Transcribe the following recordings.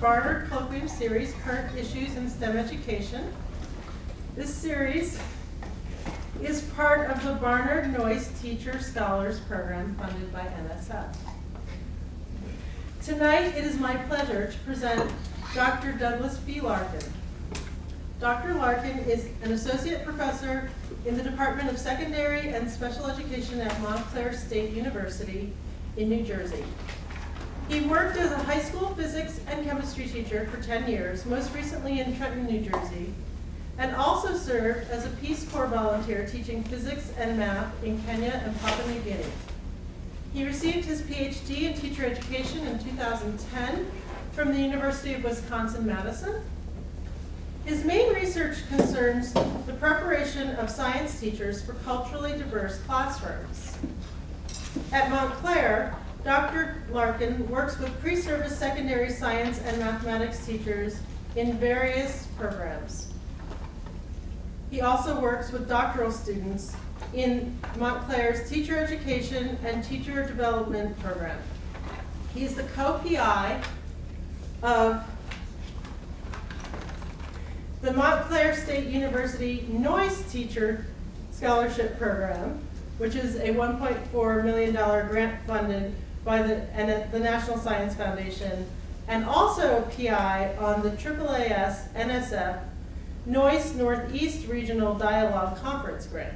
Barnard Colloquium series, Current Issues in STEM Education. This series is part of the Barnard Noyce Teacher Scholars Program funded by NSF. Tonight, it is my pleasure to present Dr. Douglas B. Larkin. Dr. Larkin is an associate professor in the Department of Secondary and Special Education at Montclair State University in New Jersey. He worked as a high school physics and chemistry teacher for 10 years, most recently in Trenton, New Jersey, and also served as a Peace Corps volunteer teaching physics and math in Kenya and Papua New Guinea. He received his Ph.D. in teacher education in 2010 from the University of Wisconsin-Madison. His main research concerns the preparation of science teachers for culturally diverse classrooms. At Montclair, Dr. Larkin works with pre-service secondary science and mathematics teachers in various programs. He also works with doctoral students in Montclair's teacher education and teacher development program. He is the co-PI of the Montclair State University Noyce Teacher Scholarship Program, which is a $1.4 million grant funded by the National Science Foundation, and also PI on the AAAS NSF Noyce Northeast Regional Dialogue Conference grant.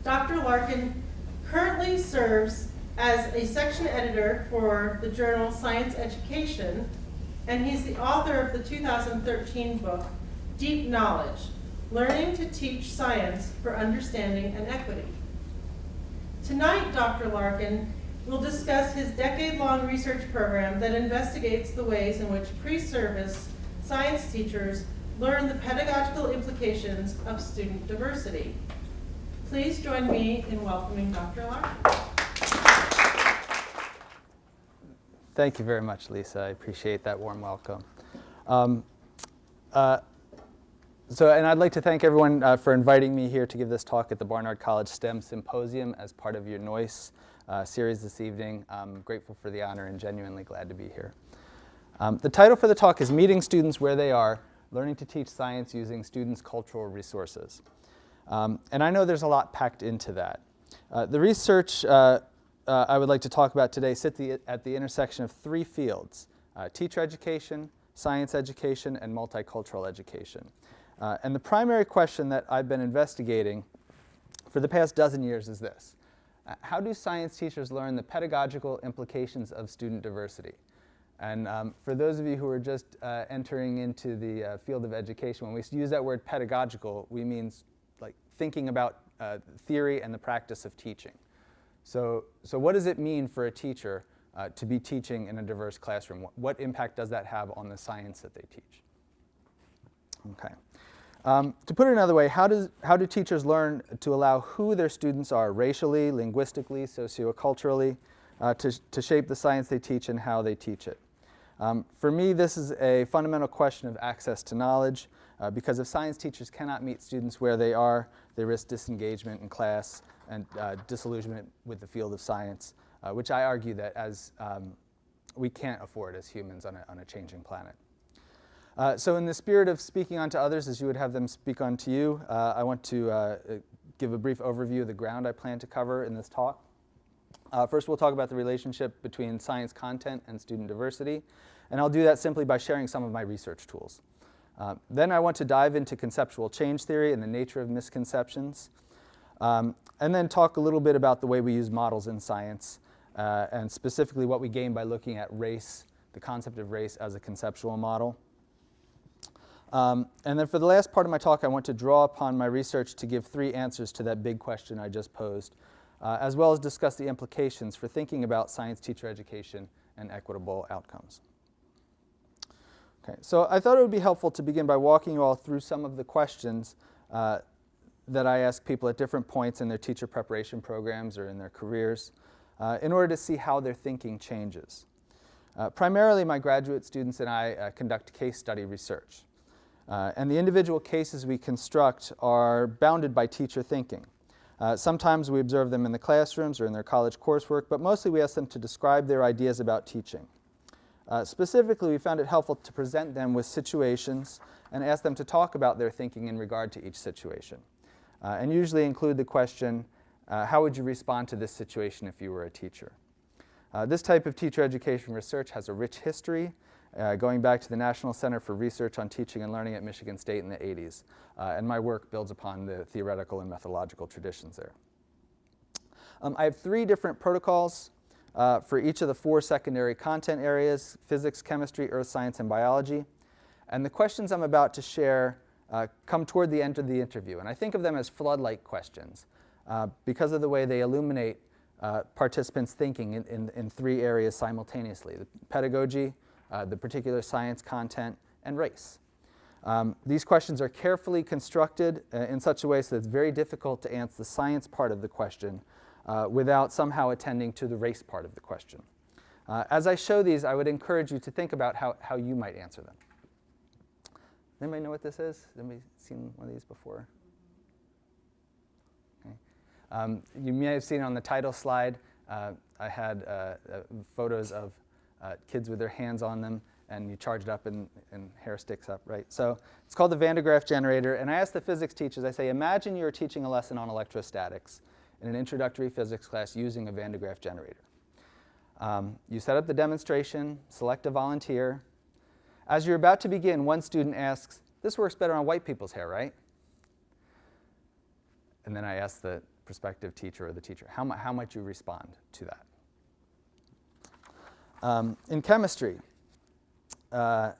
Dr. Larkin currently serves as a section editor for the journal Science Education, and he's the author of the 2013 book, Deep Knowledge, Learning to Teach Science for Understanding and Equity. Tonight, Dr. Larkin will discuss his decade-long research program that investigates the ways in which pre-service science teachers learn the pedagogical implications of student diversity. Please join me in welcoming Dr. Larkin. Thank you very much, Lisa. I appreciate that warm welcome. And I'd like to thank everyone for inviting me here to give this talk at the Barnard College STEM Symposium as part of your Noyce series this evening. I'm grateful for the honor and genuinely glad to be here. The title for the talk is Meeting Students Where They Are, Learning to Teach Science Using Students' Cultural Resources. And I know there's a lot packed into that. The research I would like to talk about today sits at the intersection of three fields: teacher education, science education, and multicultural education. And the primary question that I've been investigating for the past dozen years is this: how do science teachers learn the pedagogical implications of student diversity? And for those of you who are just entering into the field of education, when we use that word pedagogical, we mean like thinking about theory and the practice of teaching. So what does it mean for a teacher to be teaching in a diverse classroom? What impact does that have on the science that they teach? Okay. To put it another way, how do teachers learn to allow who their students are racially, linguistically, socioculturally, to shape the science they teach and how they teach it? For me, this is a fundamental question of access to knowledge, because if science teachers cannot meet students where they are, they risk disengagement in class and disillusionment with the field of science, which I argue that as we can't afford as humans on a changing planet. So in the spirit of speaking on to others as you would have them speak on to you, I want to give a brief overview of the ground I plan to cover in this talk. First, we'll talk about the relationship between science content and student diversity, and I'll do that simply by sharing some of my research tools. Then I want to dive into conceptual change theory and the nature of misconceptions, and then talk a little bit about the way we use models in science, and specifically what we gain by looking at race, the concept of race as a conceptual model. And then for the last part of my talk, I want to draw upon my research to give three answers to that big question I just posed, as well as discuss the implications for thinking about science teacher education and equitable outcomes. Okay, so I thought it would be helpful to begin by walking you all through some of the questions that I ask people at different points in their teacher preparation programs or in their careers in order to see how their thinking changes. Primarily, my graduate students and I conduct case study research. And the individual cases we construct are bounded by teacher thinking. Sometimes we observe them in the classrooms or in their college coursework, but mostly we ask them to describe their ideas about teaching. Specifically, we found it helpful to present them with situations and ask them to talk about their thinking in regard to each situation, and usually include the question, how would you respond to this situation if you were a teacher? This type of teacher education research has a rich history, going back to the National Center for Research on Teaching and Learning at Michigan State in the 80s, and my work builds upon the theoretical and methodological traditions there. I have 3 different protocols for each of the 4 secondary content areas: physics, chemistry, earth science, and biology. And the questions I'm about to share come toward the end of the interview. And I think of them as floodlight questions because of the way they illuminate participants' thinking in 3 areas simultaneously: the pedagogy, the particular science content, and race. These questions are carefully constructed in such a way so that it's very difficult to answer the science part of the question without somehow attending to the race part of the question. As I show these, I would encourage you to think about how you might answer them. Anybody know what this is? Has anybody seen one of these before? Okay. You may have seen on the title slide, I had photos of kids with their hands on them, and you charge it up and hair sticks up, right? So it's called the Graaff Generator, and I asked the physics teachers, I say, imagine you're teaching a lesson on electrostatics in an introductory physics class using a Graaff Generator. You set up the demonstration, select a volunteer. As you're about to begin, one student asks, this works better on white people's hair, right? And then I ask the prospective teacher or the teacher, how might you respond to that? In chemistry, I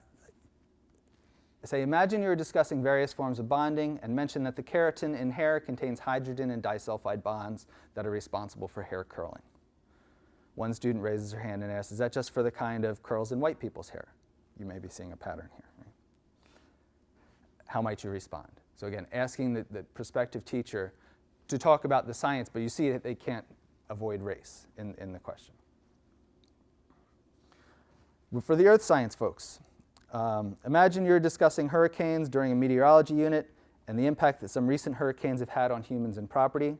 say, imagine you're discussing various forms of bonding and mention that the keratin in hair contains hydrogen and disulfide bonds that are responsible for hair curling. One student raises her hand and asks, is that just for the kind of curls in white people's hair? You may be seeing a pattern here. Right? How might you respond? So again, asking the prospective teacher to talk about the science, but you see that they can't avoid race in the question. For the earth science folks, imagine you're discussing hurricanes during a meteorology unit and the impact that some recent hurricanes have had on humans and property.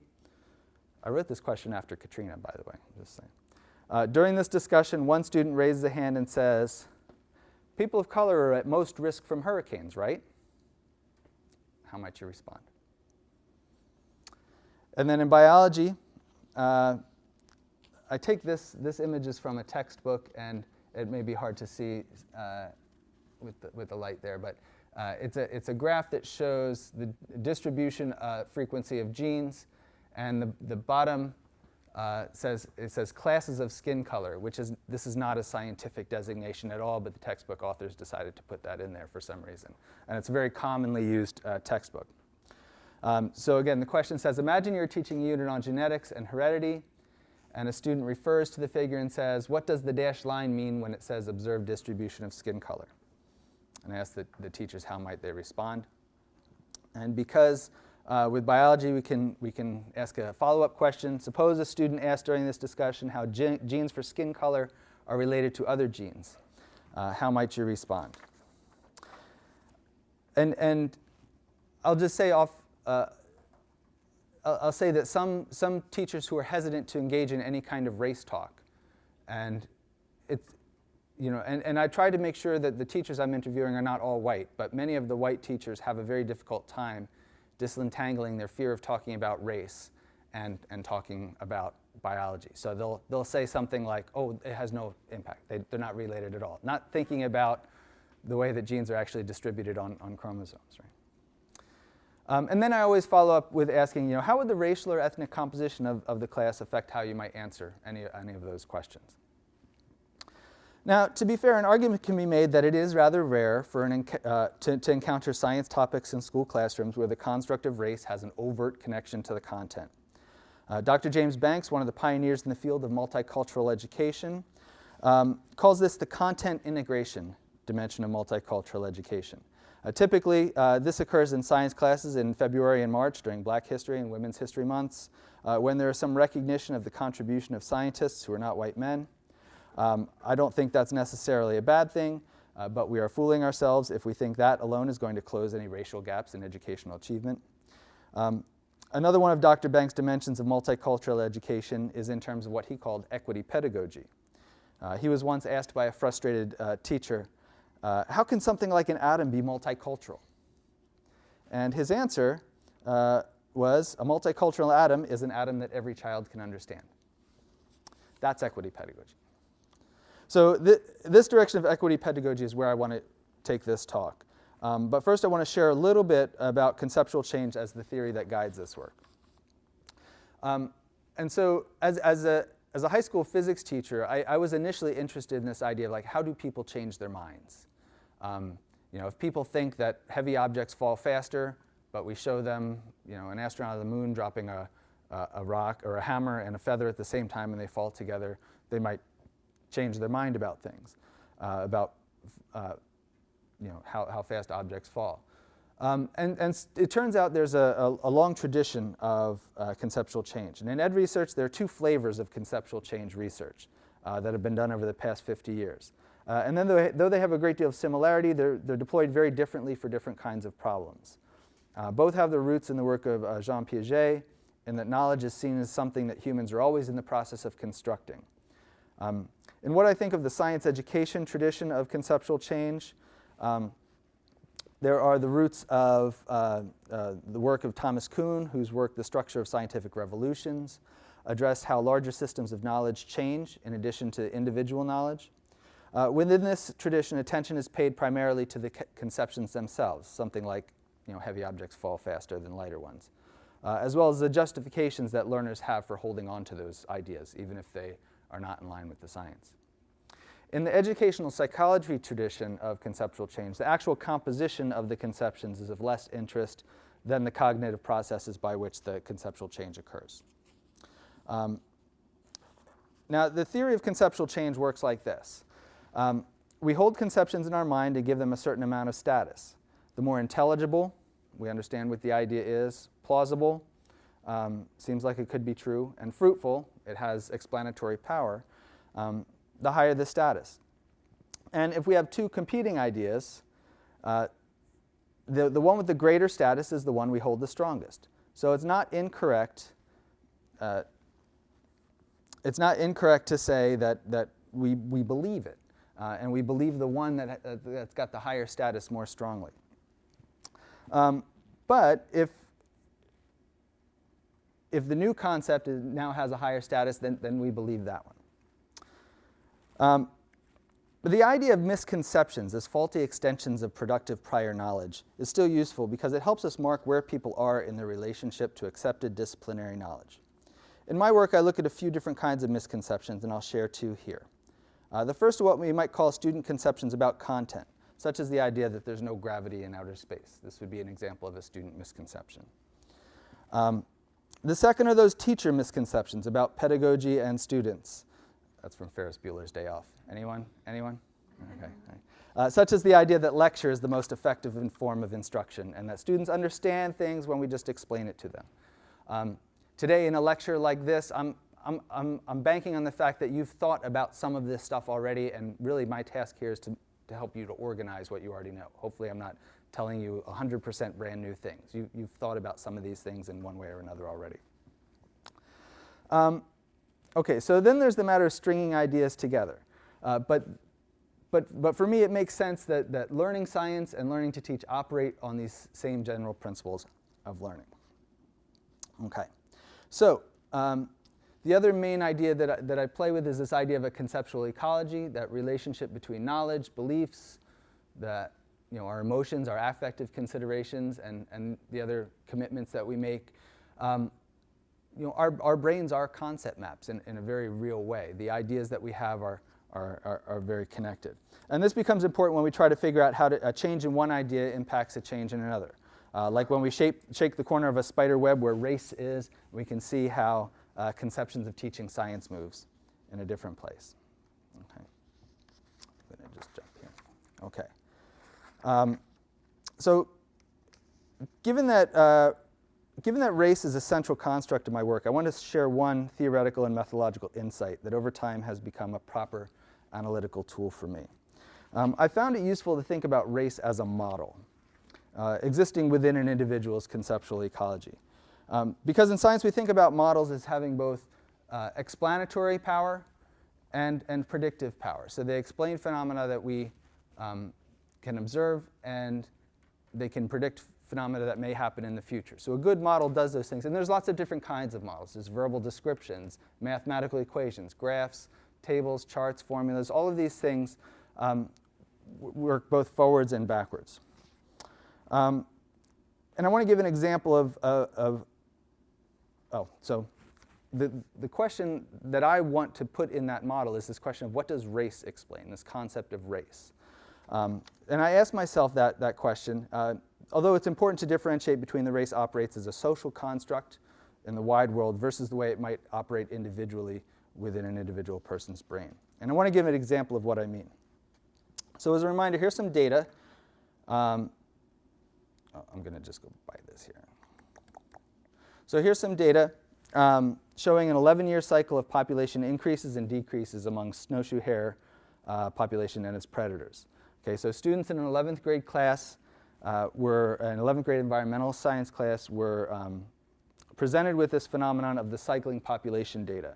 I wrote this question after Katrina, by the way. Just saying. During this discussion, one student raises a hand and says, people of color are at most risk from hurricanes, right? How might you respond? And then in biology, I take this image is from a textbook, and it may be hard to see with the light there, but it's a graph that shows the distribution frequency of genes, and the bottom says classes of skin color, this is not a scientific designation at all, but the textbook authors decided to put that in there for some reason, and it's a very commonly used textbook. So again, the question says, imagine you're teaching a unit on genetics and heredity, and a student refers to the figure and says, what does the dashed line mean when it says observed distribution of skin color? And I ask the teachers how might they respond. And because with biology we can ask a follow-up question. Suppose a student asks during this discussion how genes for skin color are related to other genes. How might you respond? And I'll just say I'll say that some teachers who are hesitant to engage in any kind of race talk, and I try to make sure that the teachers I'm interviewing are not all white, but many of the white teachers have a very difficult time disentangling their fear of talking about race and talking about biology. So they'll say something like, oh, it has no impact. They're not related at all. Not thinking about the way that genes are actually distributed on chromosomes, right? And then I always follow up with asking, how would the racial or ethnic composition of the class affect how you might answer any of those questions? Now, to be fair, an argument can be made that it is rather rare for to encounter science topics in school classrooms where the construct of race has an overt connection to the content. Dr. James Banks, one of the pioneers in the field of multicultural education, calls this the content integration dimension of multicultural education. Typically, this occurs in science classes in February and March during Black History and Women's History Months, when there is some recognition of the contribution of scientists who are not white men. I don't think that's necessarily a bad thing, but we are fooling ourselves if we think that alone is going to close any racial gaps in educational achievement. Another one of Dr. Banks' dimensions of multicultural education is in terms of what he called equity pedagogy. He was once asked by a frustrated teacher, how can something like an atom be multicultural? And his answer was, a multicultural atom is an atom that every child can understand. That's equity pedagogy. So this direction of equity pedagogy is where I want to take this talk. But first I want to share a little bit about conceptual change as the theory that guides this work. And so as a high school physics teacher, I was initially interested in this idea of like, how do people change their minds? If people think that heavy objects fall faster, but we show them an astronaut on the moon dropping a rock or a hammer and a feather at the same time and they fall together, they might change their mind about things, about how fast objects fall. And it turns out there's a long tradition of conceptual change. And in ed research, there are two flavors of conceptual change research that have been done over the past 50 years. And then though they have a great deal of similarity, they're deployed very differently for different kinds of problems. Both have their roots in the work of Jean Piaget, in that knowledge is seen as something that humans are always in the process of constructing. In what I think of the science education tradition of conceptual change, there are the roots of the work of Thomas Kuhn, whose work, The Structure of Scientific Revolutions, addressed how larger systems of knowledge change in addition to individual knowledge. Within this tradition, attention is paid primarily to the conceptions themselves, something like heavy objects fall faster than lighter ones, as well as the justifications that learners have for holding on to those ideas, even if they are not in line with the science. In the educational psychology tradition of conceptual change, the actual composition of the conceptions is of less interest than the cognitive processes by which the conceptual change occurs. Now, the theory of conceptual change works like this. We hold conceptions in our mind and give them a certain amount of status. The more intelligible, we understand what the idea is, plausible, seems like it could be true, and fruitful, it has explanatory power, the higher the status. And if we have two competing ideas, the one with the greater status is the one we hold the strongest. So it's not incorrect. It's not incorrect to say that we believe it, and we believe the one that's got the higher status more strongly. But if the new concept now has a higher status, then we believe that one. But the idea of misconceptions as faulty extensions of productive prior knowledge is still useful because it helps us mark where people are in their relationship to accepted disciplinary knowledge. In my work, I look at a few different kinds of misconceptions, and I'll share two here. The first are what we might call student conceptions about content, such as the idea that there's no gravity in outer space. This would be an example of a student misconception. The second are those teacher misconceptions about pedagogy and students. That's from Ferris Bueller's Day Off. Anyone? Anyone? Okay. Such as the idea that lecture is the most effective form of instruction and that students understand things when we just explain it to them. Today in a lecture like this, I'm banking on the fact that you've thought about some of this stuff already, and really my task here is to help you to organize what you already know. Hopefully I'm not telling you 100% brand new things. You've thought about some of these things in one way or another already. Okay, so then there's the matter of stringing ideas together. But for me, it makes sense that learning science and learning to teach operate on these same general principles of learning. Okay, so the other main idea that I play with is this idea of a conceptual ecology, that relationship between knowledge, beliefs, that our emotions, our affective considerations, and the other commitments that we make. Our brains are concept maps in a very real way. The ideas that we have are very connected. And this becomes important when we try to figure out how a change in one idea impacts a change in another. Like when we shake the corner of a spider web where race is, we can see how conceptions of teaching science moves in a different place. Okay. I'm going to just jump here. Okay. So given that race is a central construct of my work, I want to share one theoretical and methodological insight that over time has become a proper analytical tool for me. I found it useful to think about race as a model, existing within an individual's conceptual ecology. Because in science we think about models as having both explanatory power and predictive power. So they explain phenomena that we can observe, and they can predict phenomena that may happen in the future. So a good model does those things. And there's lots of different kinds of models. There's verbal descriptions, mathematical equations, graphs, tables, charts, formulas. All of these things work both forwards and backwards. And I want to give an example so the question that I want to put in that model is this question of what does race explain, this concept of race. And I asked myself that question. Although it's important to differentiate between the race operates as a social construct in the wide world versus the way it might operate individually within an individual person's brain. And I want to give an example of what I mean. So as a reminder, here's some data. I'm going to just go by this here. So here's some data showing an 11-year cycle of population increases and decreases among snowshoe hare population and its predators. Okay, so students in an 11th grade class an 11th grade environmental science class were presented with this phenomenon of the cycling population data.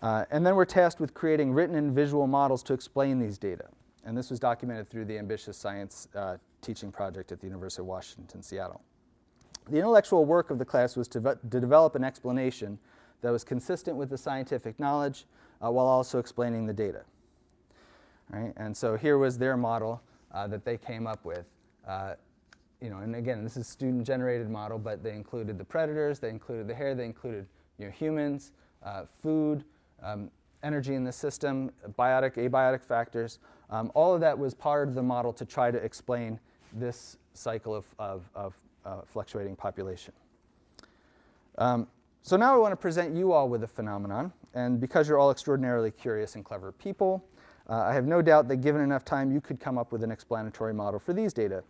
And then we're tasked with creating written and visual models to explain these data. And this was documented through the Ambitious Science teaching project at the University of Washington, Seattle. The intellectual work of the class was to develop an explanation that was consistent with the scientific knowledge while also explaining the data. Right? And so here was their model that they came up with. And again, this is student-generated model, but they included the predators, they included the hare, they included humans, food, energy in the system, biotic, abiotic factors. All of that was part of the model to try to explain this cycle of fluctuating population. So now I want to present you all with a phenomenon, and because you're all extraordinarily curious and clever people, I have no doubt that given enough time you could come up with an explanatory model for these data,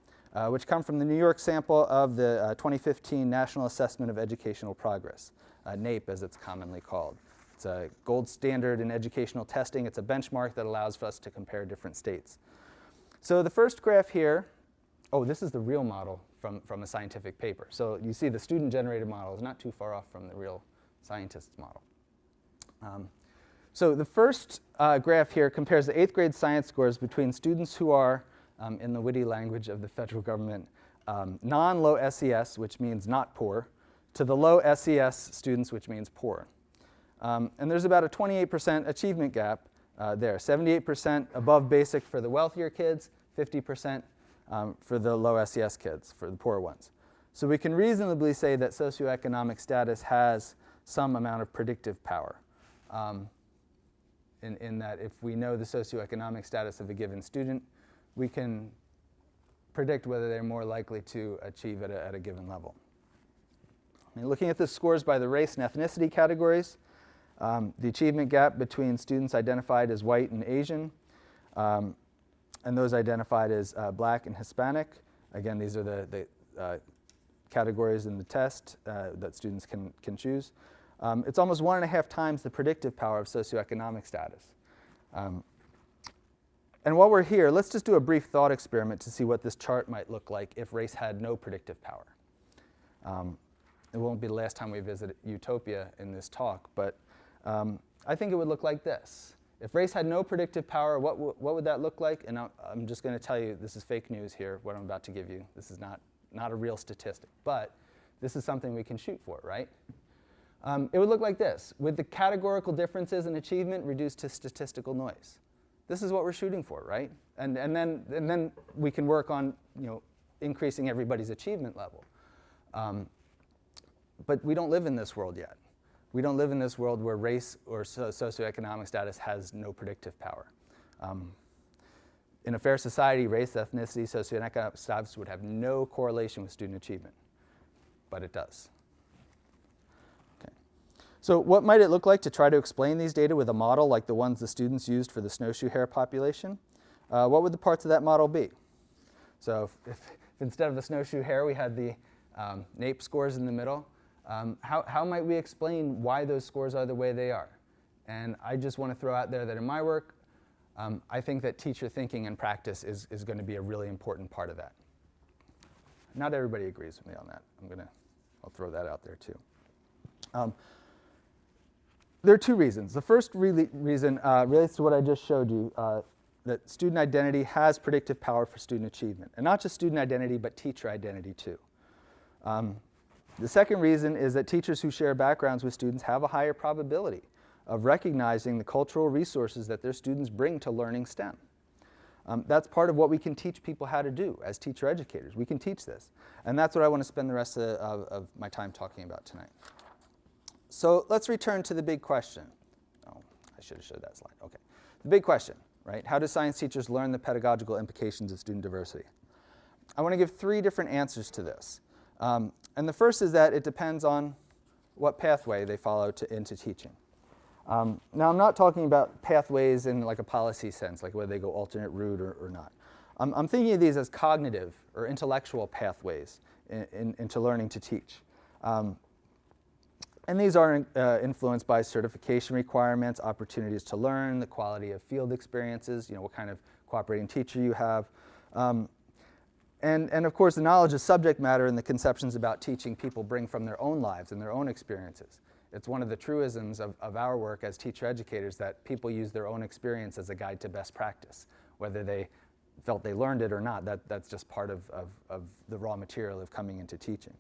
which come from the New York sample of the 2015 National Assessment of Educational Progress, NAEP as it's commonly called. It's a gold standard in educational testing. It's a benchmark that allows us to compare different states. So the first graph here, this is the real model from a scientific paper. So you see the student-generated model is not too far off from the real scientist's model. So the first graph here compares the 8th grade science scores between students who are, in the witty language of the federal government, non-low SES, which means not poor, to the low SES students, which means poor. And there's about a 28% achievement gap there, 78% above basic for the wealthier kids, 50% for the low SES kids, for the poor ones. So we can reasonably say that socioeconomic status has some amount of predictive power. In that if we know the socioeconomic status of a given student, we can predict whether they're more likely to achieve at a given level. And looking at the scores by the race and ethnicity categories, the achievement gap between students identified as white and Asian, and those identified as black and Hispanic. Again, these are the categories in the test that students can choose. It's almost 1.5 times the predictive power of socioeconomic status. And while we're here, let's just do a brief thought experiment to see what this chart might look like if race had no predictive power. It won't be the last time we visit utopia in this talk, but I think it would look like this. If race had no predictive power, what would that look like? And I'm just going to tell you, this is fake news here, what I'm about to give you. This is not a real statistic, but this is something we can shoot for, right? It would look like this, with the categorical differences in achievement reduced to statistical noise. This is what we're shooting for, right? And then we can work on increasing everybody's achievement level. But we don't live in this world yet. We don't live in this world where race or socioeconomic status has no predictive power. In a fair society, race, ethnicity, socioeconomic status would have no correlation with student achievement, but it does. Okay. So what might it look like to try to explain these data with a model like the ones the students used for the snowshoe hare population? What would the parts of that model be? So if instead of the snowshoe hare, we had the NAEP scores in the middle, how might we explain why those scores are the way they are? And I just want to throw out there that in my work, I think that teacher thinking and practice is going to be a really important part of that. Not everybody agrees with me on that. I'll throw that out there too. there are two reasons. The first reason relates to what I just showed you, that student identity has predictive power for student achievement. And not just student identity, but teacher identity too. The second reason is that teachers who share backgrounds with students have a higher probability of recognizing the cultural resources that their students bring to learning STEM. That's part of what we can teach people how to do as teacher educators. We can teach this. And that's what I want to spend the rest of my time talking about tonight. So let's return to the big question. Oh, I should have showed that slide. Okay. The big question, right? How do science teachers learn the pedagogical implications of student diversity? I want to give 3 different answers to this. And the first is that it depends on what pathway they follow into teaching. Now, I'm not talking about pathways in like a policy sense, like whether they go alternate route or not. I'm thinking of these as cognitive or intellectual pathways into learning to teach. And these are influenced by certification requirements, opportunities to learn, the quality of field experiences, what kind of cooperating teacher you have. And of course, the knowledge of subject matter and the conceptions about teaching people bring from their own lives and their own experiences. It's one of the truisms of our work as teacher educators that people use their own experience as a guide to best practice. Whether they felt they learned it or not, that's just part of the raw material of coming into teaching.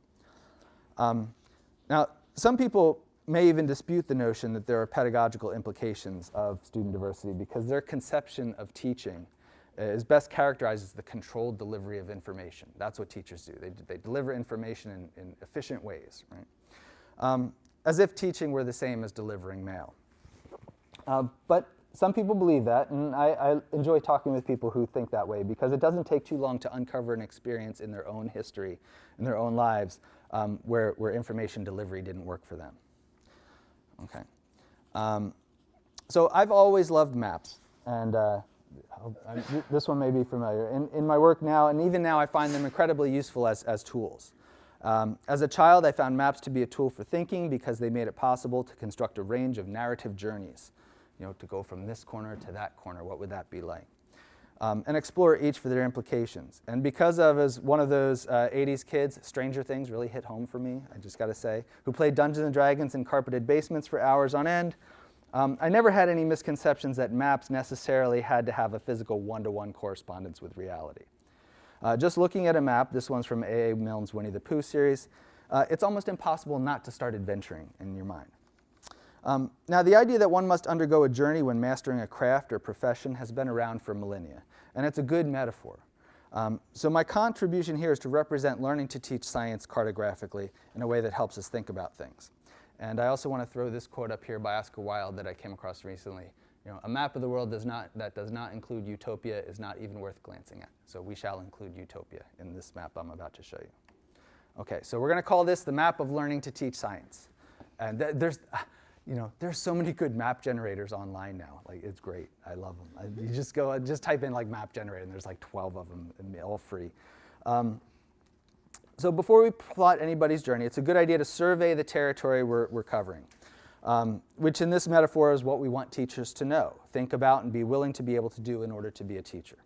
Now, some people may even dispute the notion that there are pedagogical implications of student diversity because their conception of teaching is best characterized as the controlled delivery of information. That's what teachers do. They deliver information in efficient ways, right? As if teaching were the same as delivering mail. But some people believe that, and I enjoy talking with people who think that way because it doesn't take too long to uncover an experience in their own history, in their own lives, where information delivery didn't work for them. Okay. So I've always loved maps, and this one may be familiar. In my work now, and even now, I find them incredibly useful as tools. As a child, I found maps to be a tool for thinking because they made it possible to construct a range of narrative journeys. To go from this corner to that corner, what would that be like? And explore each for their implications. And because as one of those 80s kids, Stranger Things really hit home for me, I just got to say, who played Dungeons & Dragons in carpeted basements for hours on end, I never had any misconceptions that maps necessarily had to have a physical one-to-one correspondence with reality. Just looking at a map, this one's from A.A. Milne's Winnie the Pooh series, it's almost impossible not to start adventuring in your mind. Now, the idea that one must undergo a journey when mastering a craft or profession has been around for millennia, and it's a good metaphor. So my contribution here is to represent learning to teach science cartographically in a way that helps us think about things. And I also want to throw this quote up here by Oscar Wilde that I came across recently. A map of the world that does not include utopia is not even worth glancing at. So we shall include utopia in this map I'm about to show you. Okay, so we're going to call this the map of learning to teach science. And there's so many good map generators online now. Like, it's great. I love them. You just type in like map generator, and there's like 12 of them, and all free. So before we plot anybody's journey, it's a good idea to survey the territory we're covering, which in this metaphor is what we want teachers to know, think about, and be willing to be able to do in order to be a teacher.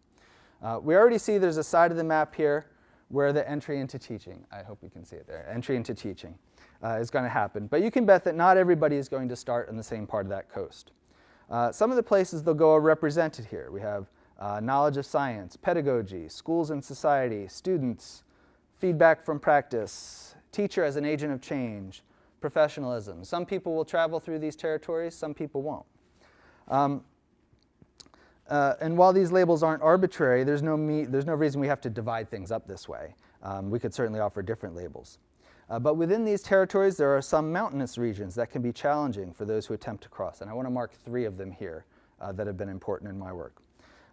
We already see there's a side of the map here where the entry into teaching, I hope you can see it there, entry into teaching is going to happen. But you can bet that not everybody is going to start on the same part of that coast. Some of the places they'll go are represented here. We have knowledge of science, pedagogy, schools and society, students, feedback from practice, teacher as an agent of change, professionalism. Some people will travel through these territories, some people won't. And while these labels aren't arbitrary, there's no reason we have to divide things up this way. We could certainly offer different labels. But within these territories, there are some mountainous regions that can be challenging for those who attempt to cross. And I want to mark 3 of them here that have been important in my work.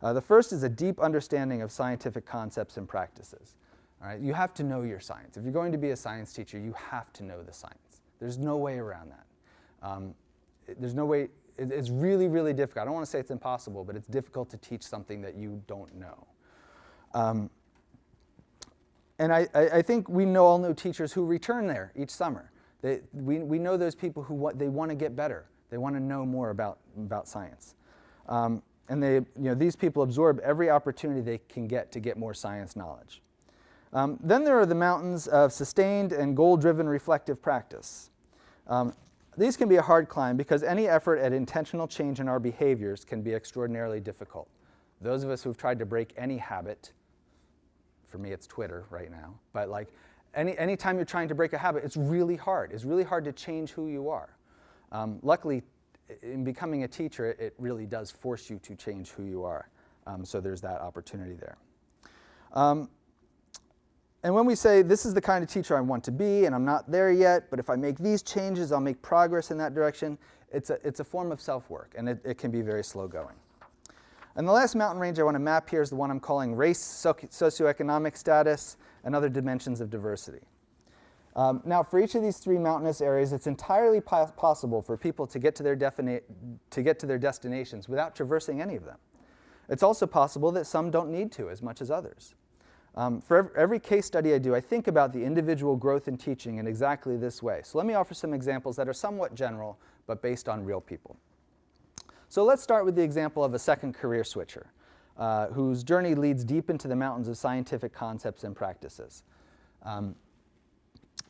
The first is a deep understanding of scientific concepts and practices. All right? You have to know your science. If you're going to be a science teacher, you have to know the science. There's no way around that. There's no way. It's really, really difficult. I don't want to say it's impossible, but it's difficult to teach something that you don't know. And I think we all know teachers who return there each summer. We know those people who they want to get better. They want to know more about science. And these people absorb every opportunity they can get to get more science knowledge. Then there are the mountains of sustained and goal-driven reflective practice. These can be a hard climb because any effort at intentional change in our behaviors can be extraordinarily difficult. Those of us who've tried to break any habit, for me it's Twitter right now, but like any time you're trying to break a habit, it's really hard. It's really hard to change who you are. Luckily, in becoming a teacher, it really does force you to change who you are. So there's that opportunity there. And when we say, this is the kind of teacher I want to be, and I'm not there yet, but if I make these changes, I'll make progress in that direction, it's a form of self-work, and it can be very slow going. And the last mountain range I want to map here is the one I'm calling race, socioeconomic status, and other dimensions of diversity. Now, for each of these three mountainous areas, it's entirely possible for people to get to their destinations without traversing any of them. It's also possible that some don't need to as much as others. For every case study I do, I think about the individual growth in teaching in exactly this way. So let me offer some examples that are somewhat general, but based on real people. So let's start with the example of a second career switcher, whose journey leads deep into the mountains of scientific concepts and practices,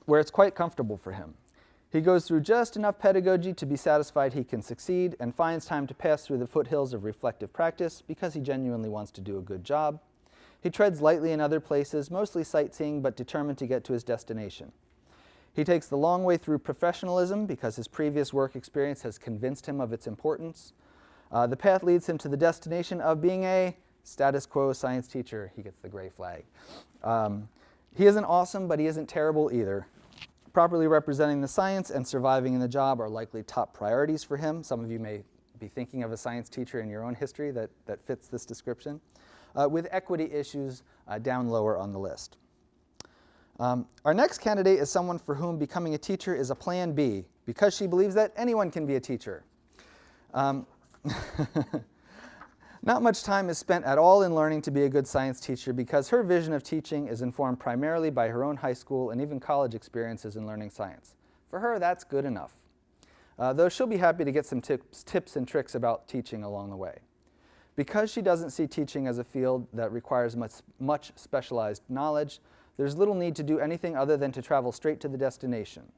where it's quite comfortable for him. He goes through just enough pedagogy to be satisfied he can succeed and finds time to pass through the foothills of reflective practice because he genuinely wants to do a good job. He treads lightly in other places, mostly sightseeing, but determined to get to his destination. He takes the long way through professionalism because his previous work experience has convinced him of its importance. The path leads him to the destination of being a status quo science teacher. He gets the gray flag. He isn't awesome, but he isn't terrible either. Properly representing the science and surviving in the job are likely top priorities for him. Some of you may be thinking of a science teacher in your own history that fits this description, with equity issues down lower on the list. Our next candidate is someone for whom becoming a teacher is a plan B, because she believes that anyone can be a teacher. Not much time is spent at all in learning to be a good science teacher because her vision of teaching is informed primarily by her own high school and even college experiences in learning science. For her, that's good enough. Though she'll be happy to get some tips and tricks about teaching along the way. Because she doesn't see teaching as a field that requires much specialized knowledge, there's little need to do anything other than to travel straight to the destination.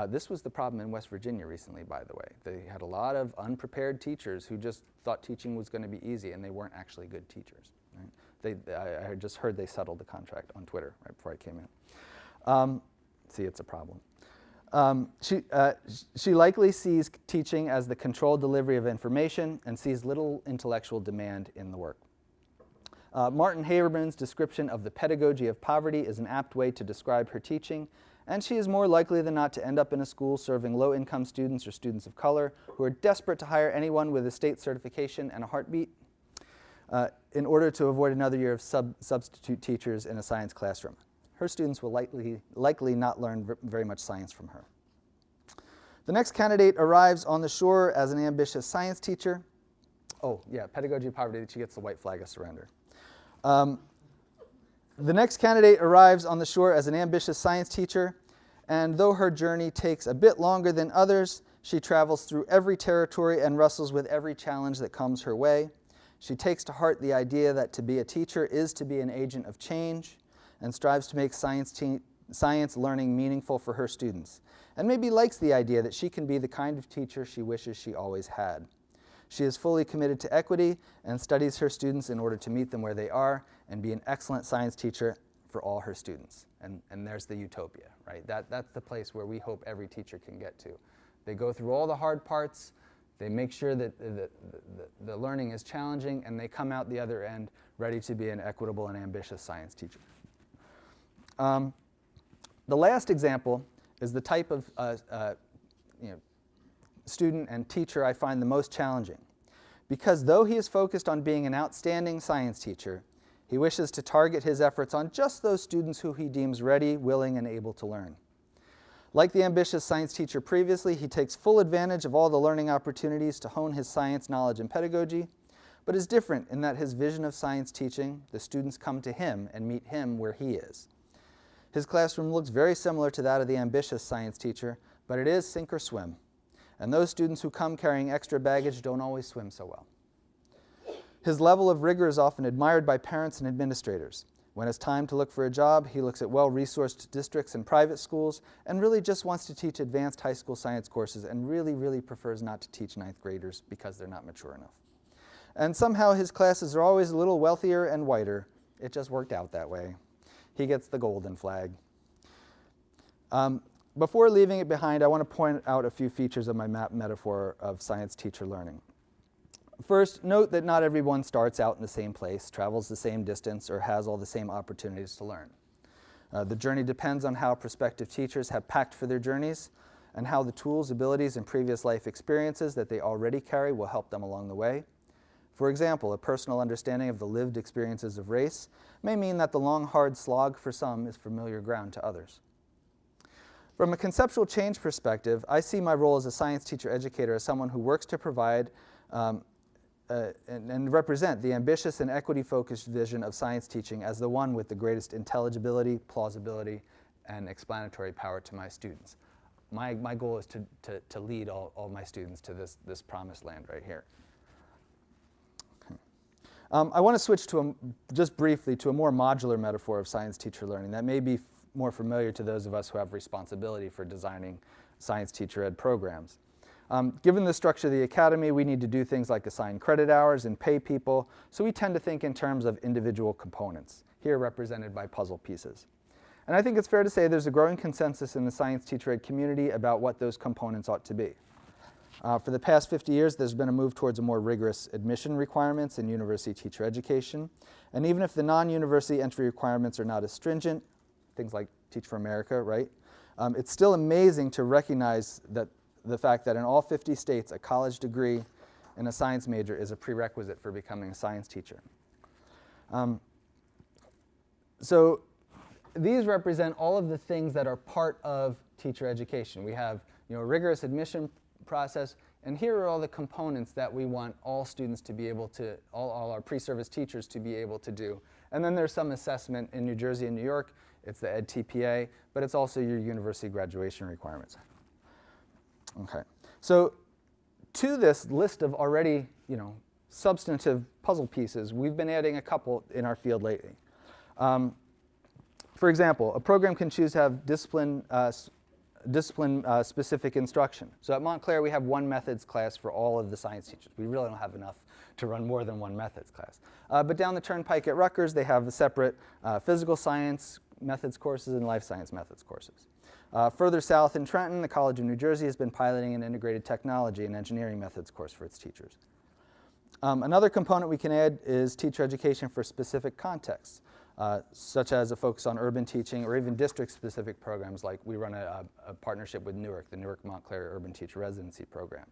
This was the problem in West Virginia recently, by the way. They had a lot of unprepared teachers who just thought teaching was going to be easy, and they weren't actually good teachers. Right? I had just heard they settled the contract on Twitter right before I came in. See, it's a problem. She likely sees teaching as the controlled delivery of information and sees little intellectual demand in the work. Martin Haberman's description of the pedagogy of poverty is an apt way to describe her teaching, and she is more likely than not to end up in a school serving low-income students or students of color who are desperate to hire anyone with a state certification and a heartbeat in order to avoid another year of substitute teachers in a science classroom. Her students will likely not learn very much science from her. The next candidate arrives on the shore as an ambitious science teacher. Oh, yeah, pedagogy of poverty, she gets the white flag of surrender. The next candidate arrives on the shore as an ambitious science teacher, and though her journey takes a bit longer than others, she travels through every territory and wrestles with every challenge that comes her way. She takes to heart the idea that to be a teacher is to be an agent of change, and strives to make science learning meaningful for her students, and maybe likes the idea that she can be the kind of teacher she wishes she always had. She is fully committed to equity and studies her students in order to meet them where they are and be an excellent science teacher for all her students. And there's the utopia, right? That's the place where we hope every teacher can get to. They go through all the hard parts, they make sure that the learning is challenging, and they come out the other end ready to be an equitable and ambitious science teacher. The last example is the type of student and teacher I find the most challenging, because though he is focused on being an outstanding science teacher, he wishes to target his efforts on just those students who he deems ready, willing, and able to learn. Like the ambitious science teacher previously, he takes full advantage of all the learning opportunities to hone his science knowledge and pedagogy, but is different in that his vision of science teaching, the students come to him and meet him where he is. His classroom looks very similar to that of the ambitious science teacher, but it is sink or swim. And those students who come carrying extra baggage don't always swim so well. His level of rigor is often admired by parents and administrators. When it's time to look for a job, he looks at well-resourced districts and private schools and really just wants to teach advanced high school science courses and really, really prefers not to teach ninth graders because they're not mature enough. And somehow his classes are always a little wealthier and whiter. It just worked out that way. He gets the golden flag. Before leaving it behind, I want to point out a few features of my map metaphor of science teacher learning. First, note that not everyone starts out in the same place, travels the same distance, or has all the same opportunities to learn. The journey depends on how prospective teachers have packed for their journeys and how the tools, abilities, and previous life experiences that they already carry will help them along the way. For example, a personal understanding of the lived experiences of race may mean that the long, hard slog for some is familiar ground to others. From a conceptual change perspective, I see my role as a science teacher educator as someone who works to provide and represent the ambitious and equity-focused vision of science teaching as the one with the greatest intelligibility, plausibility, and explanatory power to my students. My goal is to lead all my students to this promised land right here. Okay. I want to switch to just briefly to a more modular metaphor of science teacher learning that may be more familiar to those of us who have responsibility for designing science teacher ed programs. Given the structure of the academy, we need to do things like assign credit hours and pay people, so we tend to think in terms of individual components, here represented by puzzle pieces. And I think it's fair to say there's a growing consensus in the science teacher ed community about what those components ought to be. For the past 50 years, there's been a move towards a more rigorous admission requirements in university teacher education. And even if the non-university entry requirements are not as stringent, things like Teach for America, right? It's still amazing to recognize that the fact that in all 50 states, a college degree in a science major is a prerequisite for becoming a science teacher. So these represent all of the things that are part of teacher education. We have a rigorous admission process, and here are all the components that we want all students to be able to, all our pre-service teachers to be able to do. And then there's some assessment in New Jersey and New York. It's the Ed TPA, but it's also your university graduation requirements. Okay, so to this list of already, substantive puzzle pieces, we've been adding a couple in our field lately. For example, a program can choose to have discipline-specific instruction. So at Montclair, we have one methods class for all of the science teachers. We really don't have enough to run more than one methods class. But down the turnpike at Rutgers, they have a separate physical science methods courses and life science methods courses. Further south in Trenton, the College of New Jersey has been piloting an integrated technology and engineering methods course for its teachers. Another component we can add is teacher education for specific contexts, such as a focus on urban teaching or even district-specific programs, like we run a partnership with Newark, the Newark Montclair Urban Teacher Residency Program.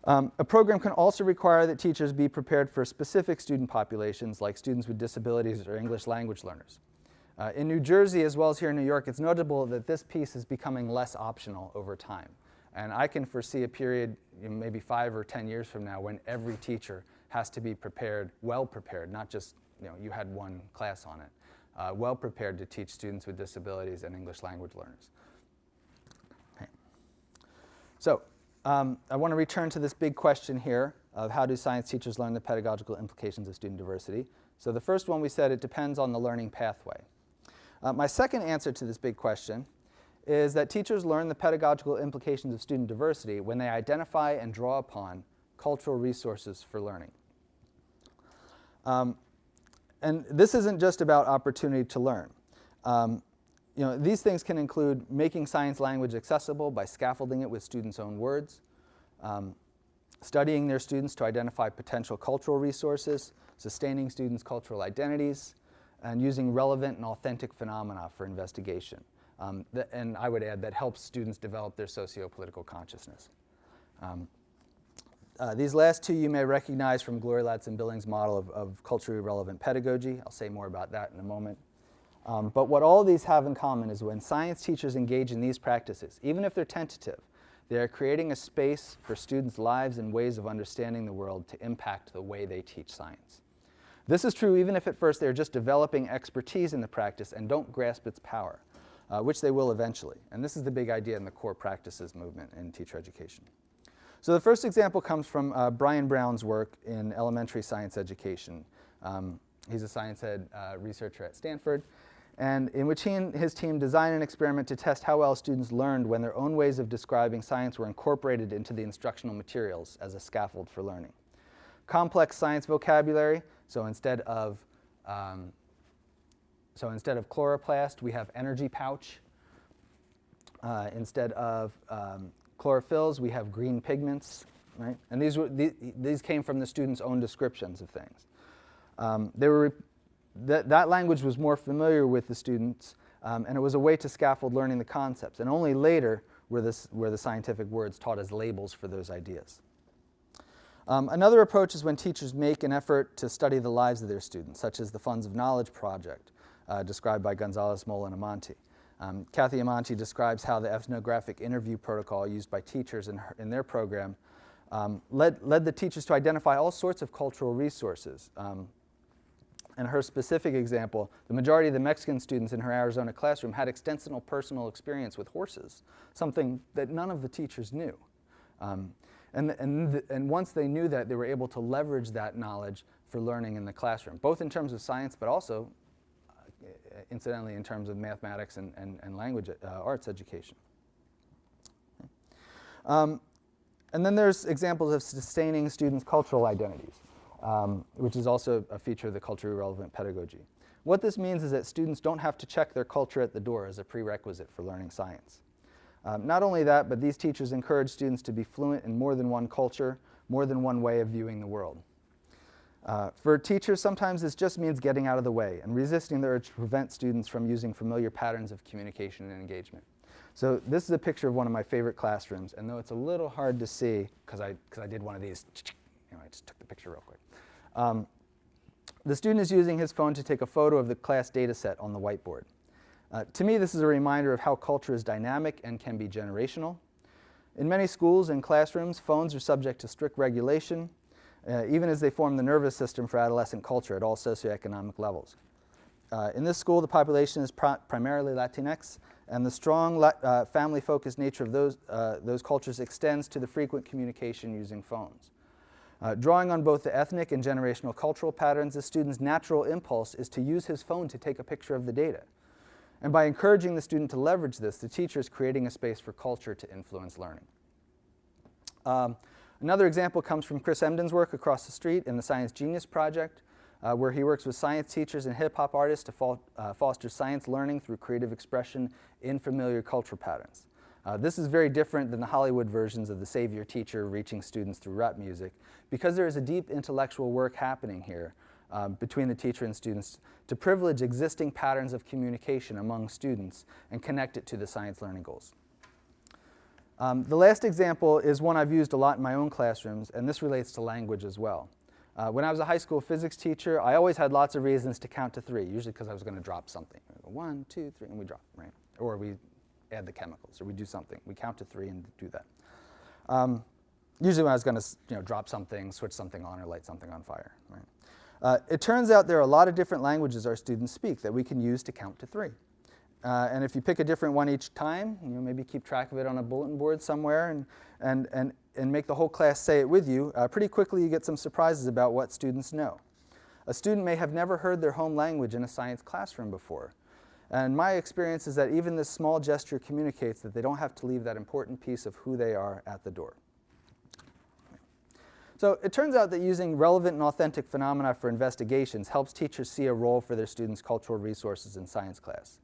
A program can also require that teachers be prepared for specific student populations, like students with disabilities or English language learners. In New Jersey, as well as here in New York, it's notable that this piece is becoming less optional over time. And I can foresee a period, maybe 5 or 10 years from now, when every teacher has to be prepared, well prepared, not just you had one class on it, well prepared to teach students with disabilities and English language learners. Okay. So I want to return to this big question here of how do science teachers learn the pedagogical implications of student diversity. So the first one, we said it depends on the learning pathway. My second answer to this big question is that teachers learn the pedagogical implications of student diversity when they identify and draw upon cultural resources for learning. And this isn't just about opportunity to learn. These things can include making science language accessible by scaffolding it with students' own words, studying their students to identify potential cultural resources, sustaining students' cultural identities, and using relevant and authentic phenomena for investigation. And I would add that helps students develop their socio-political consciousness. These last two you may recognize from Gloria Ladson-Billings' model of culturally relevant pedagogy. I'll say more about that in a moment. But what all of these have in common is when science teachers engage in these practices, even if they're tentative, they are creating a space for students' lives and ways of understanding the world to impact the way they teach science. This is true even if at first they're just developing expertise in the practice and don't grasp its power, which they will eventually. And this is the big idea in the core practices movement in teacher education. So the first example comes from Brian Brown's work in elementary science education. He's a science ed researcher at Stanford, and in which he and his team designed an experiment to test how well students learned when their own ways of describing science were incorporated into the instructional materials as a scaffold for learning. Complex science vocabulary, so instead of chloroplast, we have energy pouch. Instead of chlorophylls, we have green pigments, right? And these came from the students' own descriptions of things. That language was more familiar with the students, and it was a way to scaffold learning the concepts. And only later were the scientific words taught as labels for those ideas. Another approach is when teachers make an effort to study the lives of their students, such as the Funds of Knowledge project, described by Gonzalez, Mola, and Amonte. Kathy Amonte describes how the ethnographic interview protocol used by teachers in their program led the teachers to identify all sorts of cultural resources. In her specific example, the majority of the Mexican students in her Arizona classroom had extensive personal experience with horses, something that none of the teachers knew. And once they knew that, they were able to leverage that knowledge for learning in the classroom, both in terms of science, but also, incidentally, in terms of mathematics and language arts education. And then there's examples of sustaining students' cultural identities, which is also a feature of the culturally relevant pedagogy. What this means is that students don't have to check their culture at the door as a prerequisite for learning science. Not only that, but these teachers encourage students to be fluent in more than one culture, more than one way of viewing the world. For teachers, sometimes this just means getting out of the way and resisting the urge to prevent students from using familiar patterns of communication and engagement. So this is a picture of one of my favorite classrooms, and though it's a little hard to see, because I did one of these, I just took the picture real quick. The student is using his phone to take a photo of the class data set on the whiteboard. To me, this is a reminder of how culture is dynamic and can be generational. In many schools and classrooms, phones are subject to strict regulation, even as they form the nervous system for adolescent culture at all socioeconomic levels. In this school, the population is primarily Latinx, and the strong family-focused nature of those cultures extends to the frequent communication using phones. Drawing on both the ethnic and generational cultural patterns, the student's natural impulse is to use his phone to take a picture of the data. And by encouraging the student to leverage this, the teacher is creating a space for culture to influence learning. Another example comes from Chris Emden's work across the street in the Science Genius Project, where he works with science teachers and hip-hop artists to foster science learning through creative expression in familiar cultural patterns. This is very different than the Hollywood versions of the savior teacher reaching students through rap music, because there is a deep intellectual work happening here between the teacher and students to privilege existing patterns of communication among students and connect it to the science learning goals. The last example is one I've used a lot in my own classrooms, and this relates to language as well. When I was a high school physics teacher, I always had lots of reasons to count to 3, usually because I was going to drop something. We go 1, 2, 3, and we drop, right? Or we add the chemicals, or we do something. We count to 3 and do that. Usually when I was going to drop something, switch something on, or light something on fire, right? It turns out there are a lot of different languages our students speak that we can use to count to 3. And if you pick a different one each time, maybe keep track of it on a bulletin board somewhere and make the whole class say it with you, pretty quickly you get some surprises about what students know. A student may have never heard their home language in a science classroom before. And my experience is that even this small gesture communicates that they don't have to leave that important piece of who they are at the door. So it turns out that using relevant and authentic phenomena for investigations helps teachers see a role for their students' cultural resources in science class.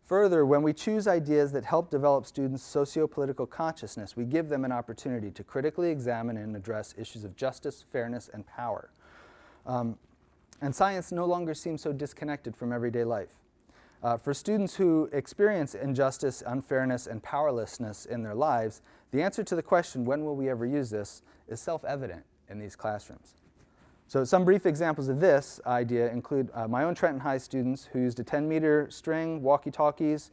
Further, when we choose ideas that help develop students' socio-political consciousness, we give them an opportunity to critically examine and address issues of justice, fairness, and power. And science no longer seems so disconnected from everyday life. For students who experience injustice, unfairness, and powerlessness in their lives, the answer to the question, when will we ever use this, is self-evident in these classrooms. So some brief examples of this idea include my own Trenton High students who used a 10-meter string, walkie-talkies,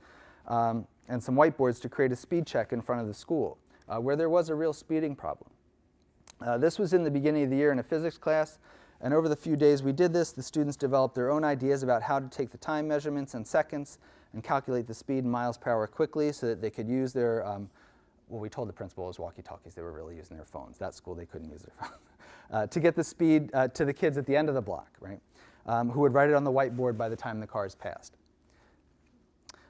and some whiteboards to create a speed check in front of the school, where there was a real speeding problem. This was in the beginning of the year in a physics class, and over the few days we did this, the students developed their own ideas about how to take the time measurements in seconds and calculate the speed in miles per hour quickly so that they could use their, well, we told the principal it was walkie-talkies, they were really using their phones. That school, they couldn't use their phones. To get the speed to the kids at the end of the block, right? who would write it on the whiteboard by the time the cars passed.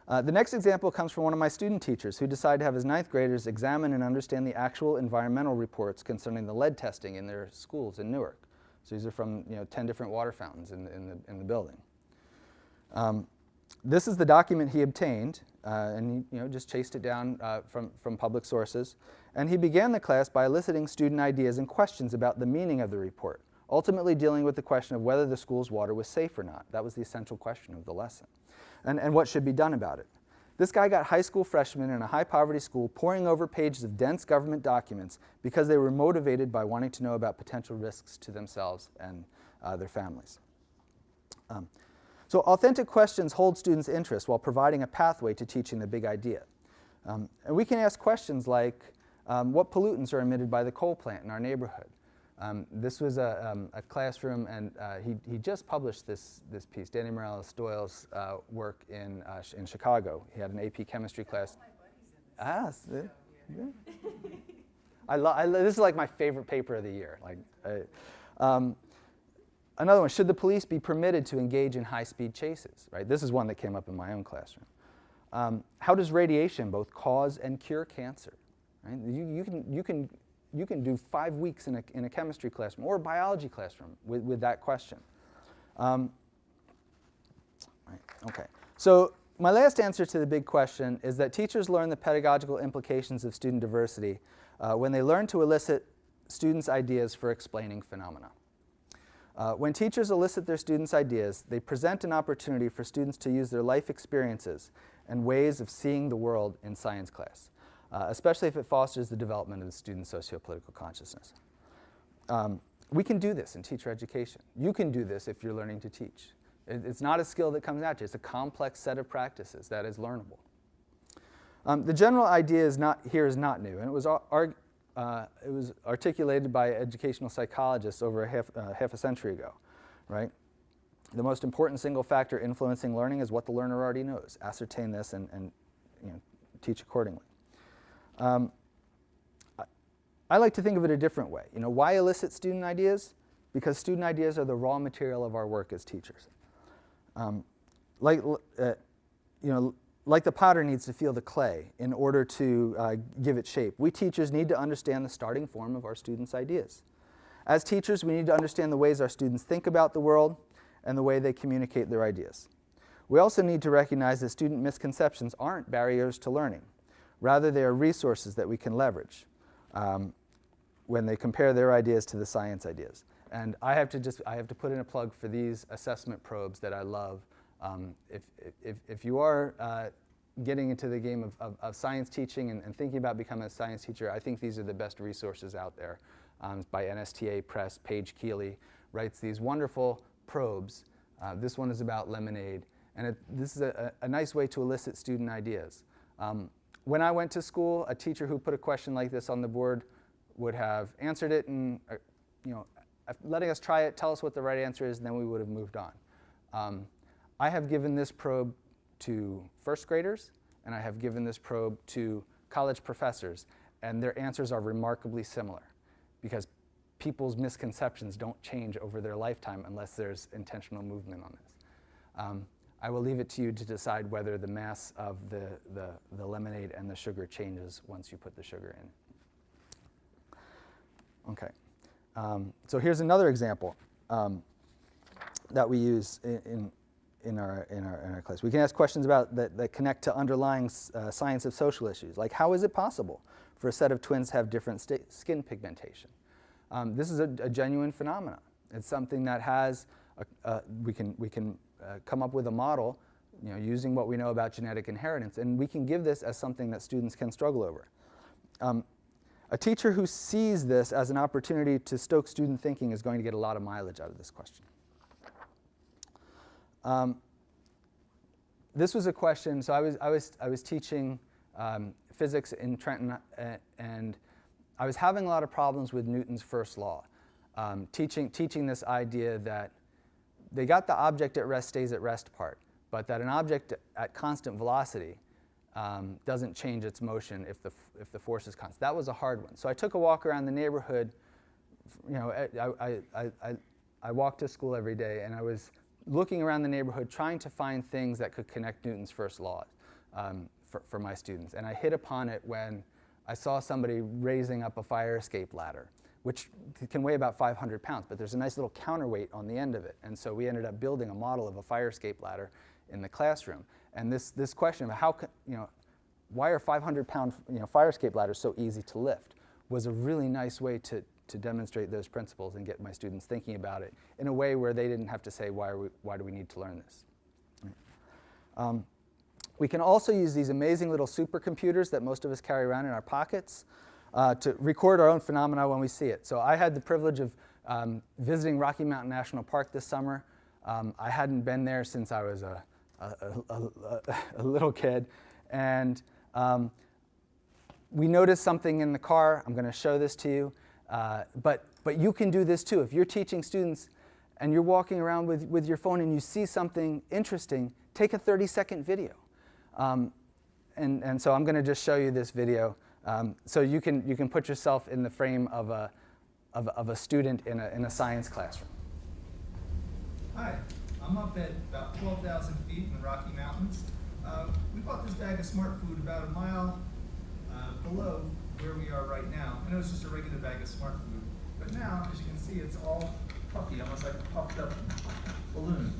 The next example comes from one of my student teachers who decided to have his 9th graders examine and understand the actual environmental reports concerning the lead testing in their schools in Newark. So these are from 10 different water fountains in the building. This is the document he obtained, and he just chased it down from public sources. And he began the class by eliciting student ideas and questions about the meaning of the report, ultimately dealing with the question of whether the school's water was safe or not. That was the essential question of the lesson. And what should be done about it. This guy got high school freshmen in a high-poverty school poring over pages of dense government documents because they were motivated by wanting to know about potential risks to themselves and their families. So authentic questions hold students' interest while providing a pathway to teaching the big idea. And we can ask questions like, what pollutants are emitted by the coal plant in our neighborhood? This was a classroom, and he just published this piece, Danny Morales-Doyle's work in Chicago. He had an AP chemistry class. Yeah. This is like my favorite paper of the year. Another one, should the police be permitted to engage in high-speed chases? Right? This is one that came up in my own classroom. How does radiation both cause and cure cancer? Right? You can do 5 weeks in a chemistry classroom or a biology classroom with that question. Right, okay. So my last answer to the big question is that teachers learn the pedagogical implications of student diversity when they learn to elicit students' ideas for explaining phenomena. When teachers elicit their students' ideas, they present an opportunity for students to use their life experiences and ways of seeing the world in science class. Especially if it fosters the development of the student's socio-political consciousness. We can do this in teacher education. You can do this if you're learning to teach. It's not a skill that comes at you. It's a complex set of practices that is learnable. The general idea is not new, and it was articulated by educational psychologists over half a century ago, right? The most important single factor influencing learning is what the learner already knows. Ascertain this and teach accordingly. I like to think of it a different way. Why elicit student ideas? Because student ideas are the raw material of our work as teachers. Like the potter needs to feel the clay in order to give it shape, we teachers need to understand the starting form of our students' ideas. As teachers, we need to understand the ways our students think about the world and the way they communicate their ideas. We also need to recognize that student misconceptions aren't barriers to learning. Rather, they are resources that we can leverage when they compare their ideas to the science ideas. And I have to put in a plug for these assessment probes that I love. If you are getting into the game of science teaching and thinking about becoming a science teacher, I think these are the best resources out there. By NSTA Press, Paige Keeley writes these wonderful probes. This one is about lemonade, and this is a nice way to elicit student ideas. When I went to school, a teacher who put a question like this on the board would have answered it and, letting us try it, tell us what the right answer is, and then we would have moved on. I have given this probe to first graders, and I have given this probe to college professors, and their answers are remarkably similar because people's misconceptions don't change over their lifetime unless there's intentional movement on this. I will leave it to you to decide whether the mass of the lemonade and the sugar changes once you put the sugar in. Okay. So here's another example that we use in our class. We can ask questions about that connect to underlying science of social issues, like how is it possible for a set of twins to have different skin pigmentation? This is a genuine phenomenon. It's something that has we can come up with a model, using what we know about genetic inheritance, and we can give this as something that students can struggle over. A teacher who sees this as an opportunity to stoke student thinking is going to get a lot of mileage out of this question. This was a question. So I was teaching physics in Trenton, and I was having a lot of problems with Newton's first law. Teaching this idea that they got the object at rest stays at rest part, but that an object at constant velocity doesn't change its motion if the force is constant. That was a hard one. So I took a walk around the neighborhood. I walked to school every day, and I was looking around the neighborhood, trying to find things that could connect Newton's first law for my students. And I hit upon it when I saw somebody raising up a fire escape ladder, which can weigh about 500 pounds, but there's a nice little counterweight on the end of it. And so we ended up building a model of a fire escape ladder in the classroom. And this question of why are 500-pound fire escape ladders so easy to lift was a really nice way to demonstrate those principles and get my students thinking about it in a way where they didn't have to say, why do we need to learn this? We can also use these amazing little supercomputers that most of us carry around in our pockets to record our own phenomena when we see it. So I had the privilege of visiting Rocky Mountain National Park this summer. I hadn't been there since I was a little kid. And we noticed something in the car. I'm going to show this to you. But you can do this too. If you're teaching students and you're walking around with your phone and you see something interesting, take a 30-second video. And so I'm going to just show you this video. So you can put yourself in the frame of a student in a science classroom. Hi, I'm up at about 12,000 feet in the Rocky Mountains. We bought this bag of smart food about a mile below where we are right now. And it was just a regular bag of smart food. But now, as you can see, it's all puffy, almost like a puffed up balloon.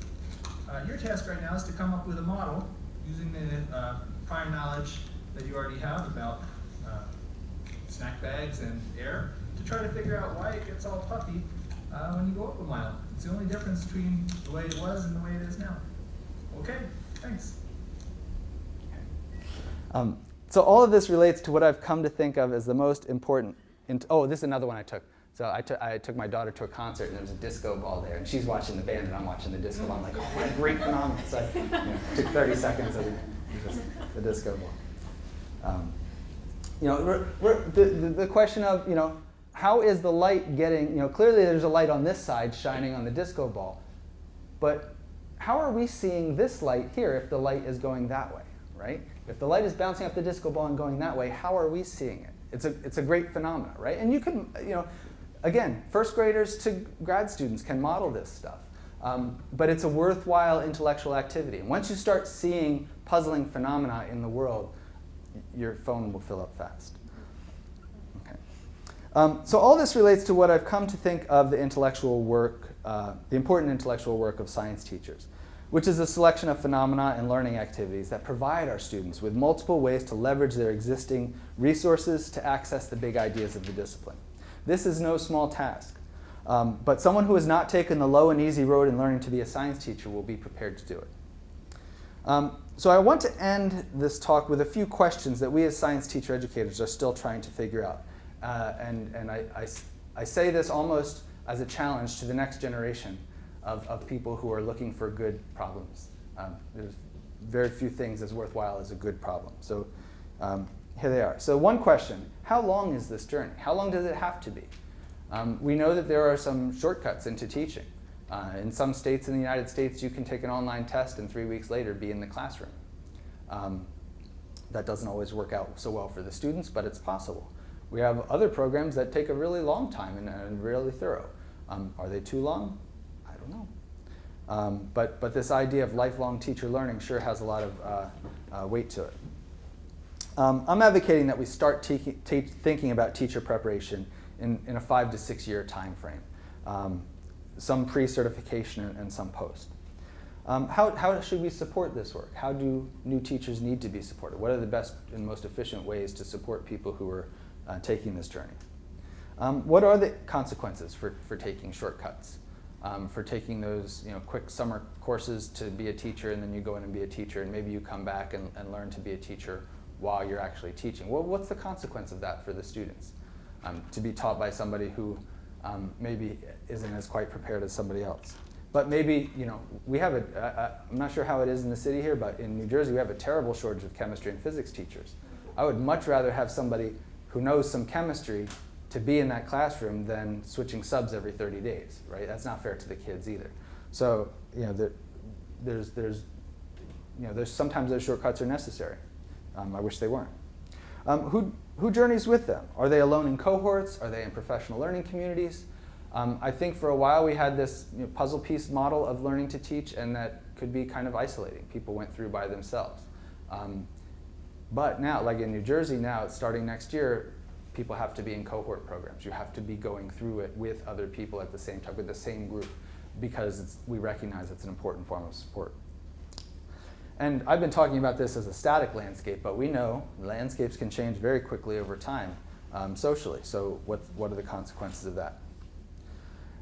Your task right now is to come up with a model using the prior knowledge that you already have about snack bags and air to try to figure out why it gets all puffy when you go up a mile. It's the only difference between the way it was and the way it is now. Okay, thanks. So all of this relates to what I've come to think of as the most important. Oh, this is another one I took. So I took my daughter to a concert, and there was a disco ball there, and she's watching the band, and I'm watching the disco ball. I'm like, oh, what a great phenomenon. So I took 30 seconds of the disco ball. The question of, how is the light getting, clearly there's a light on this side shining on the disco ball, but how are we seeing this light here if the light is going that way, right? If the light is bouncing off the disco ball and going that way, how are we seeing it? It's a great phenomenon, right? And you can, again, first graders to grad students can model this stuff. But it's a worthwhile intellectual activity. And once you start seeing puzzling phenomena in the world, your phone will fill up fast. Okay. So all this relates to what I've come to think of the intellectual work, the important intellectual work of science teachers, which is a selection of phenomena and learning activities that provide our students with multiple ways to leverage their existing resources to access the big ideas of the discipline. This is no small task, but someone who has not taken the low and easy road in learning to be a science teacher will be prepared to do it. So I want to end this talk with a few questions that we as science teacher educators are still trying to figure out. And I say this almost as a challenge to the next generation of people who are looking for good problems. There's very few things as worthwhile as a good problem. So here they are. So one question, how long is this journey? How long does it have to be? We know that there are some shortcuts into teaching. In some states in the United States, you can take an online test and 3 weeks later be in the classroom. That doesn't always work out so well for the students, but it's possible. We have other programs that take a really long time and really thorough. Are they too long? I don't know. But this idea of lifelong teacher learning sure has a lot of weight to it. I'm advocating that we start thinking about teacher preparation in a 5 to 6 year time frame. Some pre-certification and some post. How should we support this work? How do new teachers need to be supported? What are the best and most efficient ways to support people who are taking this journey? What are the consequences for taking shortcuts? For taking those quick summer courses to be a teacher, and then you go in and be a teacher, and maybe you come back and learn to be a teacher while you're actually teaching. Well, what's the consequence of that for the students? To be taught by somebody who maybe isn't as quite prepared as somebody else. But maybe, we have I'm not sure how it is in the city here, but in New Jersey we have a terrible shortage of chemistry and physics teachers. I would much rather have somebody who knows some chemistry to be in that classroom than switching subs every 30 days, right? That's not fair to the kids either. So, there's sometimes those shortcuts are necessary. I wish they weren't. Who journeys with them? Are they alone in cohorts? Are they in professional learning communities? I think for a while we had this puzzle piece model of learning to teach, and that could be kind of isolating. People went through by themselves. But now, like in New Jersey now, starting next year, people have to be in cohort programs. You have to be going through it with other people at the same time, with the same group, because we recognize it's an important form of support. And I've been talking about this as a static landscape, but we know landscapes can change very quickly over time socially. So what are the consequences of that?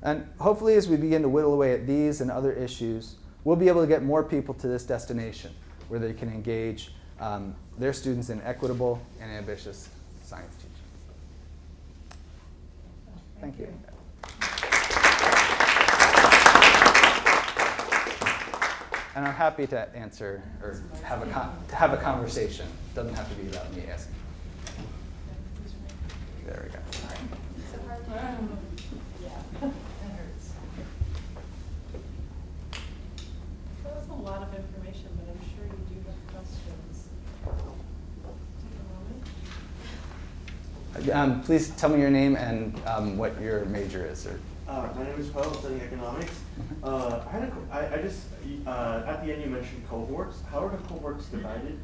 And hopefully as we begin to whittle away at these and other issues, we'll be able to get more people to this destination where they can engage their students in equitable and ambitious science teaching. Thank you. And I'm happy to answer or have a conversation. It doesn't have to be about me asking. There we go. That was a lot of information, but I'm sure you do have questions. Take a moment. Please tell me your name and what your major is. Or My name is Poe. I'm studying economics. I just at the end you mentioned cohorts. How are the cohorts divided?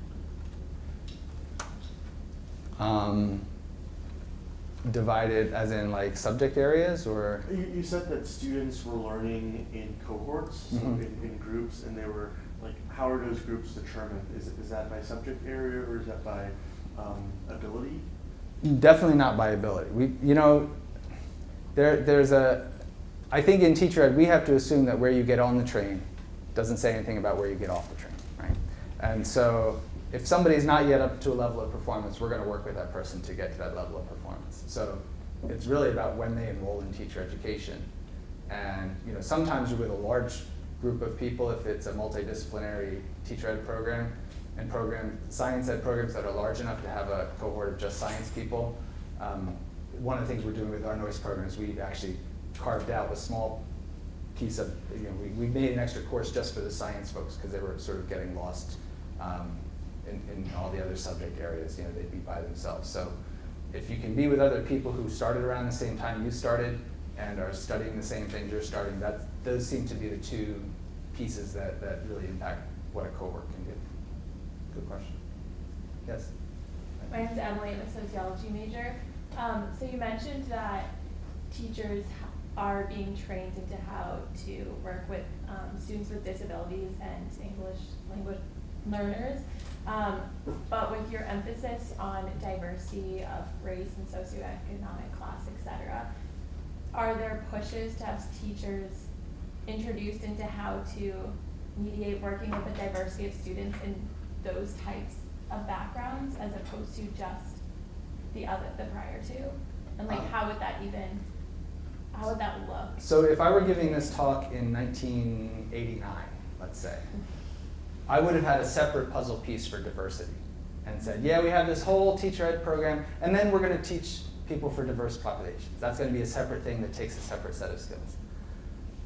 Divided as in like subject areas, or? You said that students were learning in cohorts, so in groups, and they were like, how are those groups determined? Is that by subject area or is that by ability? Definitely not by ability. I think in teacher ed we have to assume that where you get on the train doesn't say anything about where you get off the train, right? And so if somebody's not yet up to a level of performance, we're going to work with that person to get to that level of performance. So it's really about when they enroll in teacher education. And sometimes you're with a large group of people if it's a multidisciplinary teacher ed program, and science ed programs that are large enough to have a cohort of just science people. One of the things we're doing with our Noyce program is we actually carved out a small piece of, we made an extra course just for the science folks because they were sort of getting lost in all the other subject areas. They'd be by themselves. So if you can be with other people who started around the same time you started and are studying the same things you're starting, those seem to be the two pieces that really impact what a cohort can do. Good question. Yes? My name is Emily. I'm a sociology major. So you mentioned that teachers are being trained into how to work with students with disabilities and English language learners. But with your emphasis on diversity of race and socioeconomic class, etc., are there pushes to have teachers introduced into how to mediate working with a diversity of students in those types of backgrounds as opposed to just the prior two? And how would that look? So if I were giving this talk in 1989, let's say, I would have had a separate puzzle piece for diversity and said, yeah, we have this whole teacher ed program, and then we're going to teach people for diverse populations. That's going to be a separate thing that takes a separate set of skills.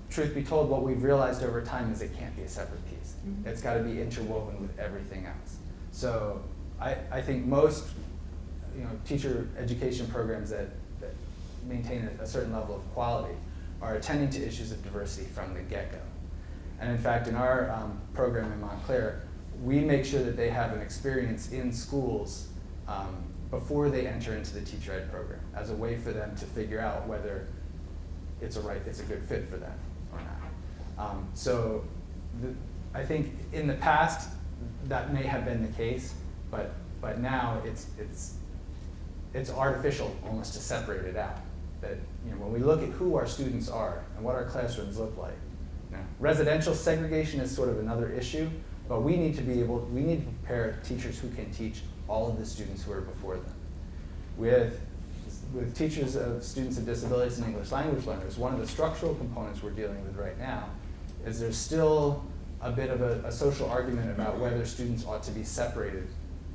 Truth be told, what we've realized over time is it can't be a separate piece. Mm-hmm. It's got to be interwoven with everything else. So I think most teacher education programs that maintain a certain level of quality are attending to issues of diversity from the get-go. And in fact, in our program in Montclair, we make sure that they have an experience in schools before they enter into the teacher ed program as a way for them to figure out whether it's a good fit for them or not. I think in the past that may have been the case, but now it's artificial almost to separate it out. That when we look at who our students are and what our classrooms look like, residential segregation is sort of another issue, but we need to prepare teachers who can teach all of the students who are before them. With teachers of students with disabilities and English language learners, one of the structural components we're dealing with right now is there's still a bit of a social argument about whether students ought to be separated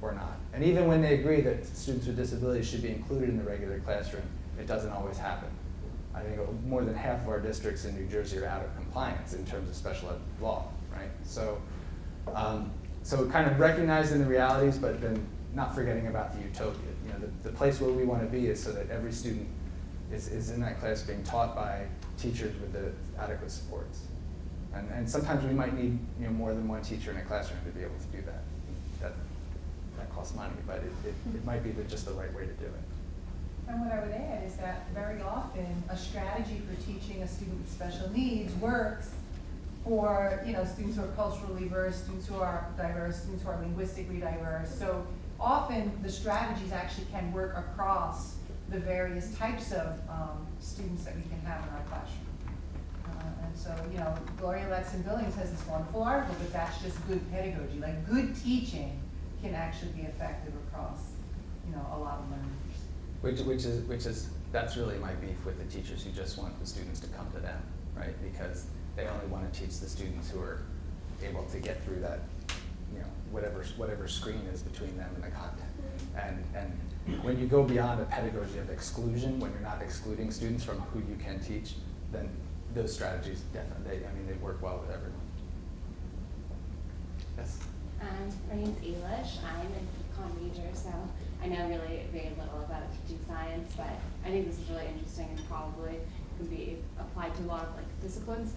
or not. And even when they agree that students with disabilities should be included in the regular classroom, it doesn't always happen. I think more than half of our districts in New Jersey are out of compliance in terms of special ed law, right? So kind of recognizing the realities, but then not forgetting about the utopia. The place where we want to be is so that every student is in that class being taught by teachers with the adequate supports. And sometimes we might need more than one teacher in a classroom to be able to do that. That costs money, but it might be just the right way to do it. And what I would add is that very often a strategy for teaching a student with special needs works for students who are culturally diverse, students who are diverse, students who are linguistically diverse. So often the strategies actually can work across the various types of students that we can have in our classroom. And so, Gloria Letson-Billings has this wonderful article, but that's just good pedagogy. Like, good teaching can actually be effective across, a lot of learners. That's really my beef with the teachers who just want the students to come to them, right? Because they only want to teach the students who are able to get through that, whatever screen is between them and the content. And when you go beyond a pedagogy of exclusion, when you're not excluding students from who you can teach, then those strategies definitely, they work well with everyone. Yes? My name's Elish. I'm an econ major, so I know really very little about teaching science, but I think this is really interesting and probably can be applied to a lot of disciplines.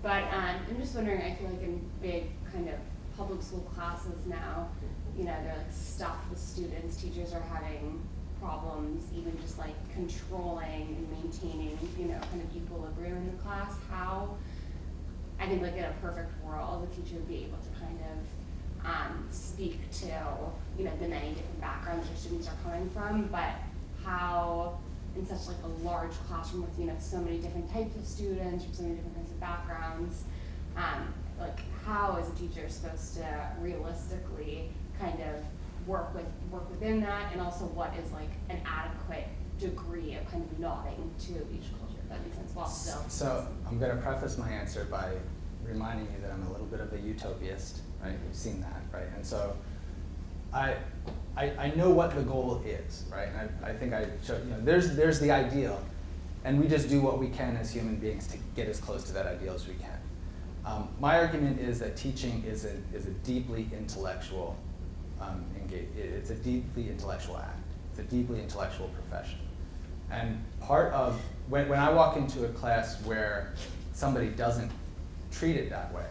But I'm just wondering, I feel like in big kind of public school classes now, they're stuffed with students. Teachers are having problems even just controlling and maintaining, kind of equilibrium in the class. How, I think in a perfect world, the teacher would be able to kind of speak to, the many different backgrounds your students are coming from, but how in such a large classroom with, so many different types of students from so many different kinds of backgrounds, how is a teacher supposed to realistically kind of work within that, and also what is an adequate degree of kind of nodding to each culture, if that makes sense, while still. So I'm going to preface my answer by reminding you that I'm a little bit of a utopiast, right? You've seen that, right? And so I know what the goal is, right? And I think I showed, there's the ideal, and we just do what we can as human beings to get as close to that ideal as we can. My argument is that teaching is a deeply intellectual it's a deeply intellectual act. It's a deeply intellectual profession. And part of, when I walk into a class where somebody doesn't treat it that way,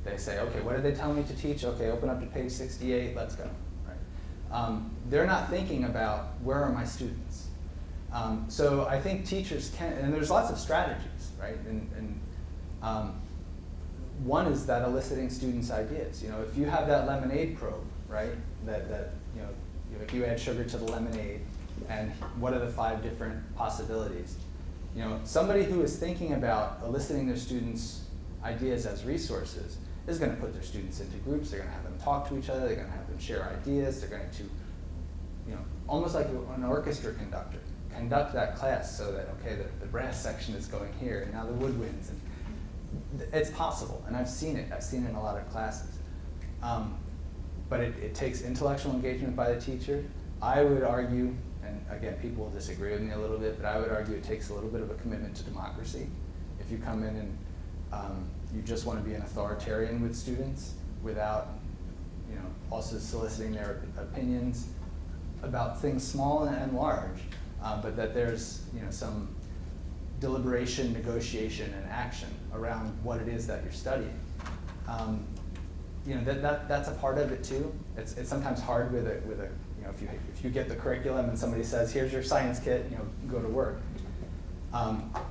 they say, okay, what did they tell me to teach? Okay, open up to page 68, let's go. Right? They're not thinking about, where are my students? So I think teachers can, and there's lots of strategies, right? And one is that eliciting students' ideas. If you have that lemonade probe, right? That if you add sugar to the lemonade, and what are the 5 different possibilities? Somebody who is thinking about eliciting their students' ideas as resources is going to put their students into groups. They're going to have them talk to each other. They're going to have them share ideas. They're going to, almost like an orchestra conductor, conduct that class so that, okay, the brass section is going here, and now the woodwinds. And it's possible, and I've seen it. I've seen it in a lot of classes. But it takes intellectual engagement by the teacher. I would argue, and again, people will disagree with me a little bit, but I would argue it takes a little bit of a commitment to democracy. If you come in and you just want to be an authoritarian with students without, also soliciting their opinions about things small and large, but that there's, some deliberation, negotiation, and action around what it is that you're studying. That's a part of it too. It's sometimes hard with a if you get the curriculum and somebody says, here's your science kit, go to work.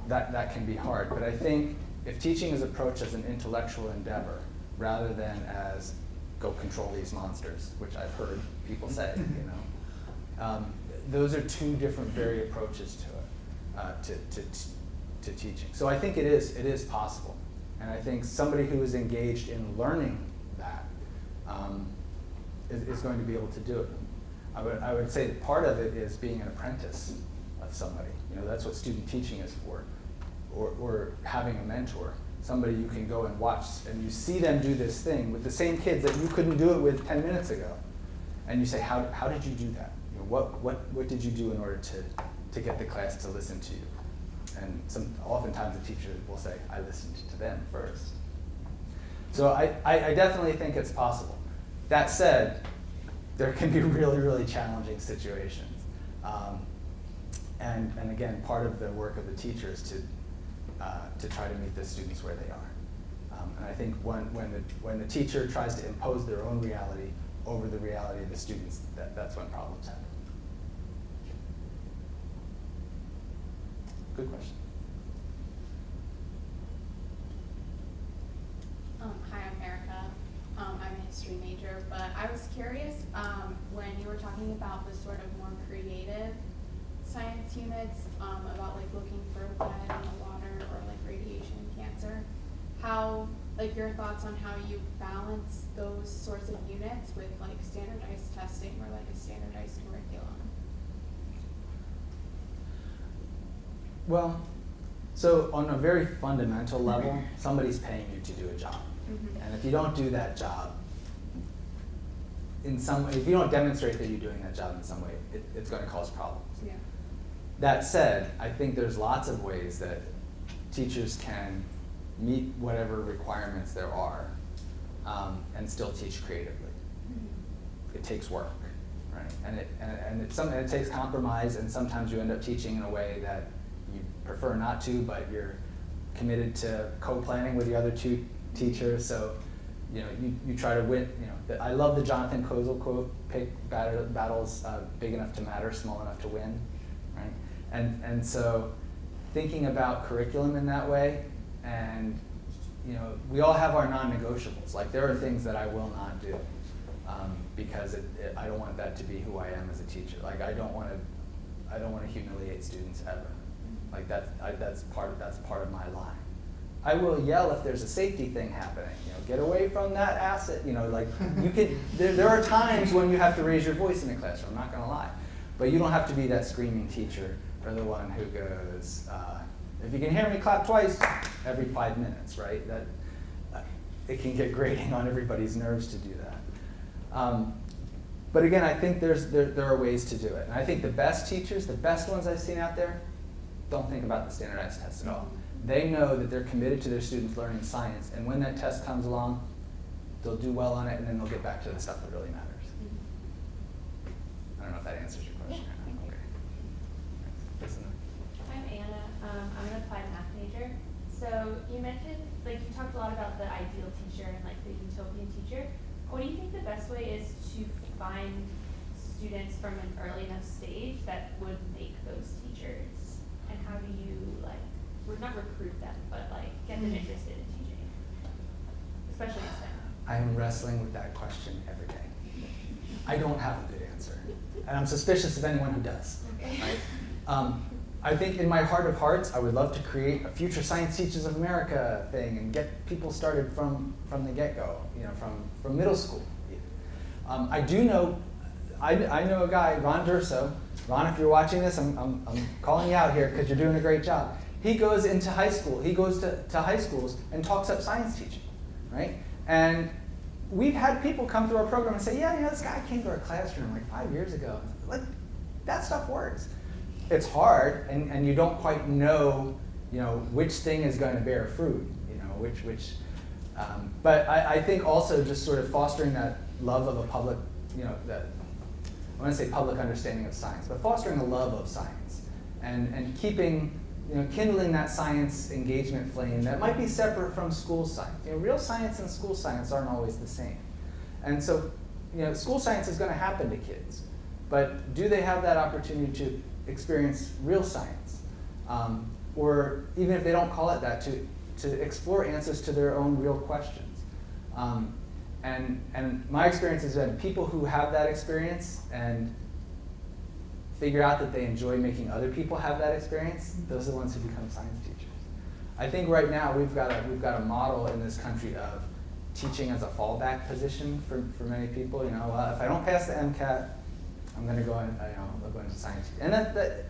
That can be hard. But I think if teaching is approached as an intellectual endeavor rather than as go control these monsters, which I've heard people say, those are 2 different very approaches to it, to teaching. So I think it is possible, and I think somebody who is engaged in learning that is going to be able to do it. I would say that part of it is being an apprentice of somebody. That's what student teaching is for, or having a mentor, somebody you can go and watch, and you see them do this thing with the same kids that you couldn't do it with 10 minutes ago, and you say, how did you do that? What did you do in order to get the class to listen to you? And oftentimes the teacher will say, I listened to them first. So I definitely think it's possible. That said, there can be really, really challenging situations. And again, part of the work of the teacher is to try to meet the students where they are. And I think when the teacher tries to impose their own reality over the reality of the students, that's when problems happen. Good question. Hi, I'm Erica. I'm a history major, but I was curious when you were talking about the sort of more creative science units, about like looking for lead in the water or like radiation and cancer, how, like your thoughts on how you balance those sorts of units with like standardized testing or like a standardized curriculum? Well, so on a very fundamental level, somebody's paying you to do a job. And if you don't do that job, if you don't demonstrate that you're doing that job in some way, it's going to cause problems. Yeah. That said, I think there's lots of ways that teachers can meet whatever requirements there are and still teach creatively. It takes work, right? And it takes compromise, and sometimes you end up teaching in a way that you prefer not to, but you're committed to co-planning with the other two teachers. So, you try to win. I love the Jonathan Kozol quote: "Pick battles big enough to matter, small enough to win." Right? And so, thinking about curriculum in that way, and we all have our non-negotiables. Like there are things that I will not do because I don't want that to be who I am as a teacher. Like I don't want to humiliate students ever. Like that's part of my line. I will yell if there's a safety thing happening. Get away from that asset. Like you can. There are times when you have to raise your voice in the classroom. I'm not going to lie, but you don't have to be that screaming teacher or the one who goes, if you can hear me, clap twice every 5 minutes. Right? That it can get grating on everybody's nerves to do that. But again, I think there are ways to do it, and I think the best teachers, the best ones I've seen out there, don't think about the standardized test at all. They know that they're committed to their students learning science, and when that test comes along, they'll do well on it, and then they'll get back to the stuff that really matters. I don't know if that answers your question. Yeah, Okay. Listen. I'm Anna. I'm an applied math major. So you mentioned, you talked a lot about the ideal teacher and the utopian teacher. What do you think the best way is to find students from an early enough stage that would make those teachers? And how do you not recruit them, but get them interested in teaching, especially in STEM? I am wrestling with that question every day. I don't have a good answer, and I'm suspicious of anyone who does. Okay. Right? I think in my heart of hearts, I would love to create a Future Science Teachers of America thing and get people started from the get-go, from middle school. I do know, I know a guy, Ron Durso. Ron, if you're watching this, I'm calling you out here because you're doing a great job. He goes into high school. He goes to high schools and talks up science teaching, right? And we've had people come through our program and say, yeah, this guy came to our classroom 5 years ago. That stuff works. It's hard, and you don't quite know, which thing is going to bear fruit, but I think also just sort of fostering that love of a public, that I want to say public understanding of science, but fostering a love of science and keeping, kindling that science engagement flame that might be separate from school science. Real science and school science aren't always the same. And so, school science is going to happen to kids, but do they have that opportunity to experience real science? Or even if they don't call it that, to explore answers to their own real questions. And my experience has been people who have that experience and figure out that they enjoy making other people have that experience, those are the ones who become science teachers. I think right now we've got a model in this country of teaching as a fallback position for many people. If I don't pass the MCAT, I'm going to go into science. And that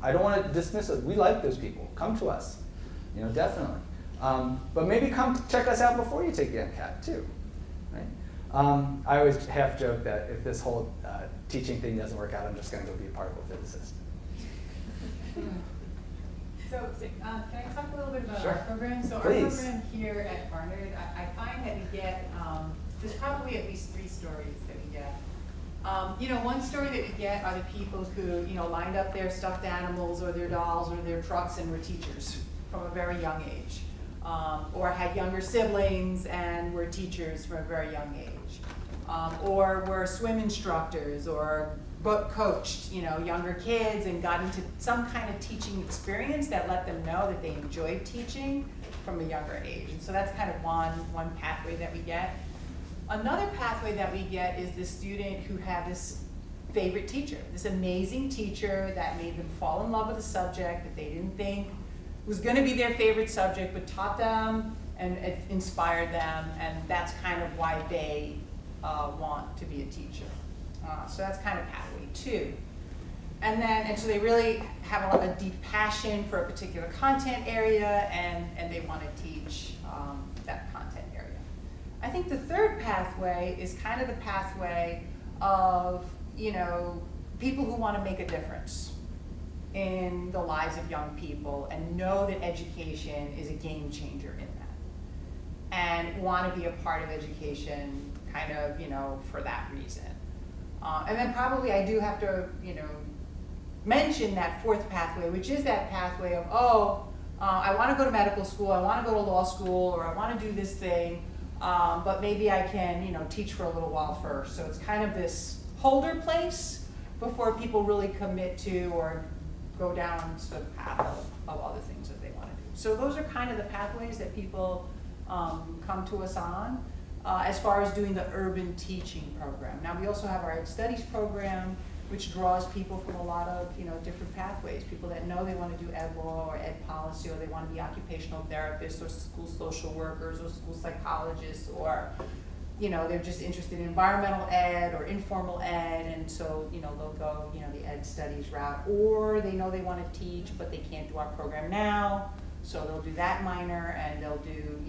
I don't want to dismiss it. We like those people. Come to us, definitely. But maybe come check us out before you take the MCAT too, right? I always half joke that if this whole teaching thing doesn't work out, I'm just going to go be a particle physicist. So can I talk a little bit about Sure. our program? So Please. Our program here at Barnard, I find that we get, there's probably at least 3 stories that we get One story that we get are the people who, lined up their stuffed animals or their dolls or their trucks and were teachers from a very young age. Or had younger siblings and were teachers from a very young age. Or were swim instructors or coached, younger kids and got into some kind of teaching experience that let them know that they enjoyed teaching from a younger age. And so that's kind of one pathway that we get. Another pathway that we get is the student who had this favorite teacher, this amazing teacher that made them fall in love with a subject that they didn't think was going to be their favorite subject, but taught them and it inspired them, and that's kind of why they want to be a teacher. So that's kind of pathway 2. And so they really have a deep passion for a particular content area, and they want to teach that content area. I think the third pathway is kind of the pathway of, people who want to make a difference in the lives of young people and know that education is a game changer in that, and want to be a part of education kind of, for that reason. And then probably I do have to, mention that fourth pathway, which is that pathway of, I want to go to medical school, I want to go to law school, or I want to do this thing, but maybe I can, teach for a little while first. So it's kind of this holder place before people really commit to or go down the path of other things that they want to do. So those are kind of the pathways that people come to us on. As far as doing the urban teaching program. Now we also have our Ed Studies program, which draws people from a lot of different pathways. People that know they want to do ed law or ed policy, or they want to be occupational therapists or school social workers or school psychologists, or they're just interested in environmental ed or informal ed, and so they'll go the Ed Studies route, or they know they want to teach but they can't do our program now, so they'll do that minor and they'll do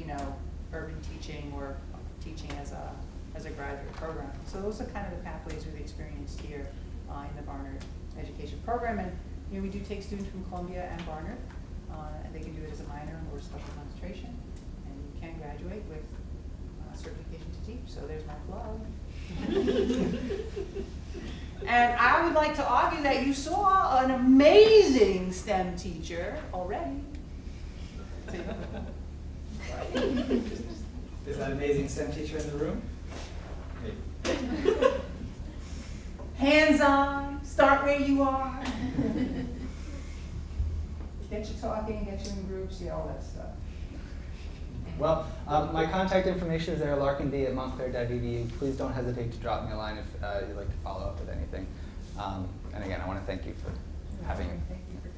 urban teaching or teaching as a graduate program. So those are kind of the pathways we've experienced here in the Barnard education program. And we do take students from Columbia and Barnard, and they can do it as a minor or special concentration, and you can graduate with certification to teach. So there's my plug. And I would like to argue that you saw an amazing STEM teacher already. Is that amazing STEM teacher in the room? Maybe. Hands-on, start where you are. Get you talking, get you in groups, all that stuff. Well, my contact information is there, larkinb@montclair.edu. Please don't hesitate to drop me a line if you'd like to follow up with anything. And again, I want to thank you for having me. Thank you for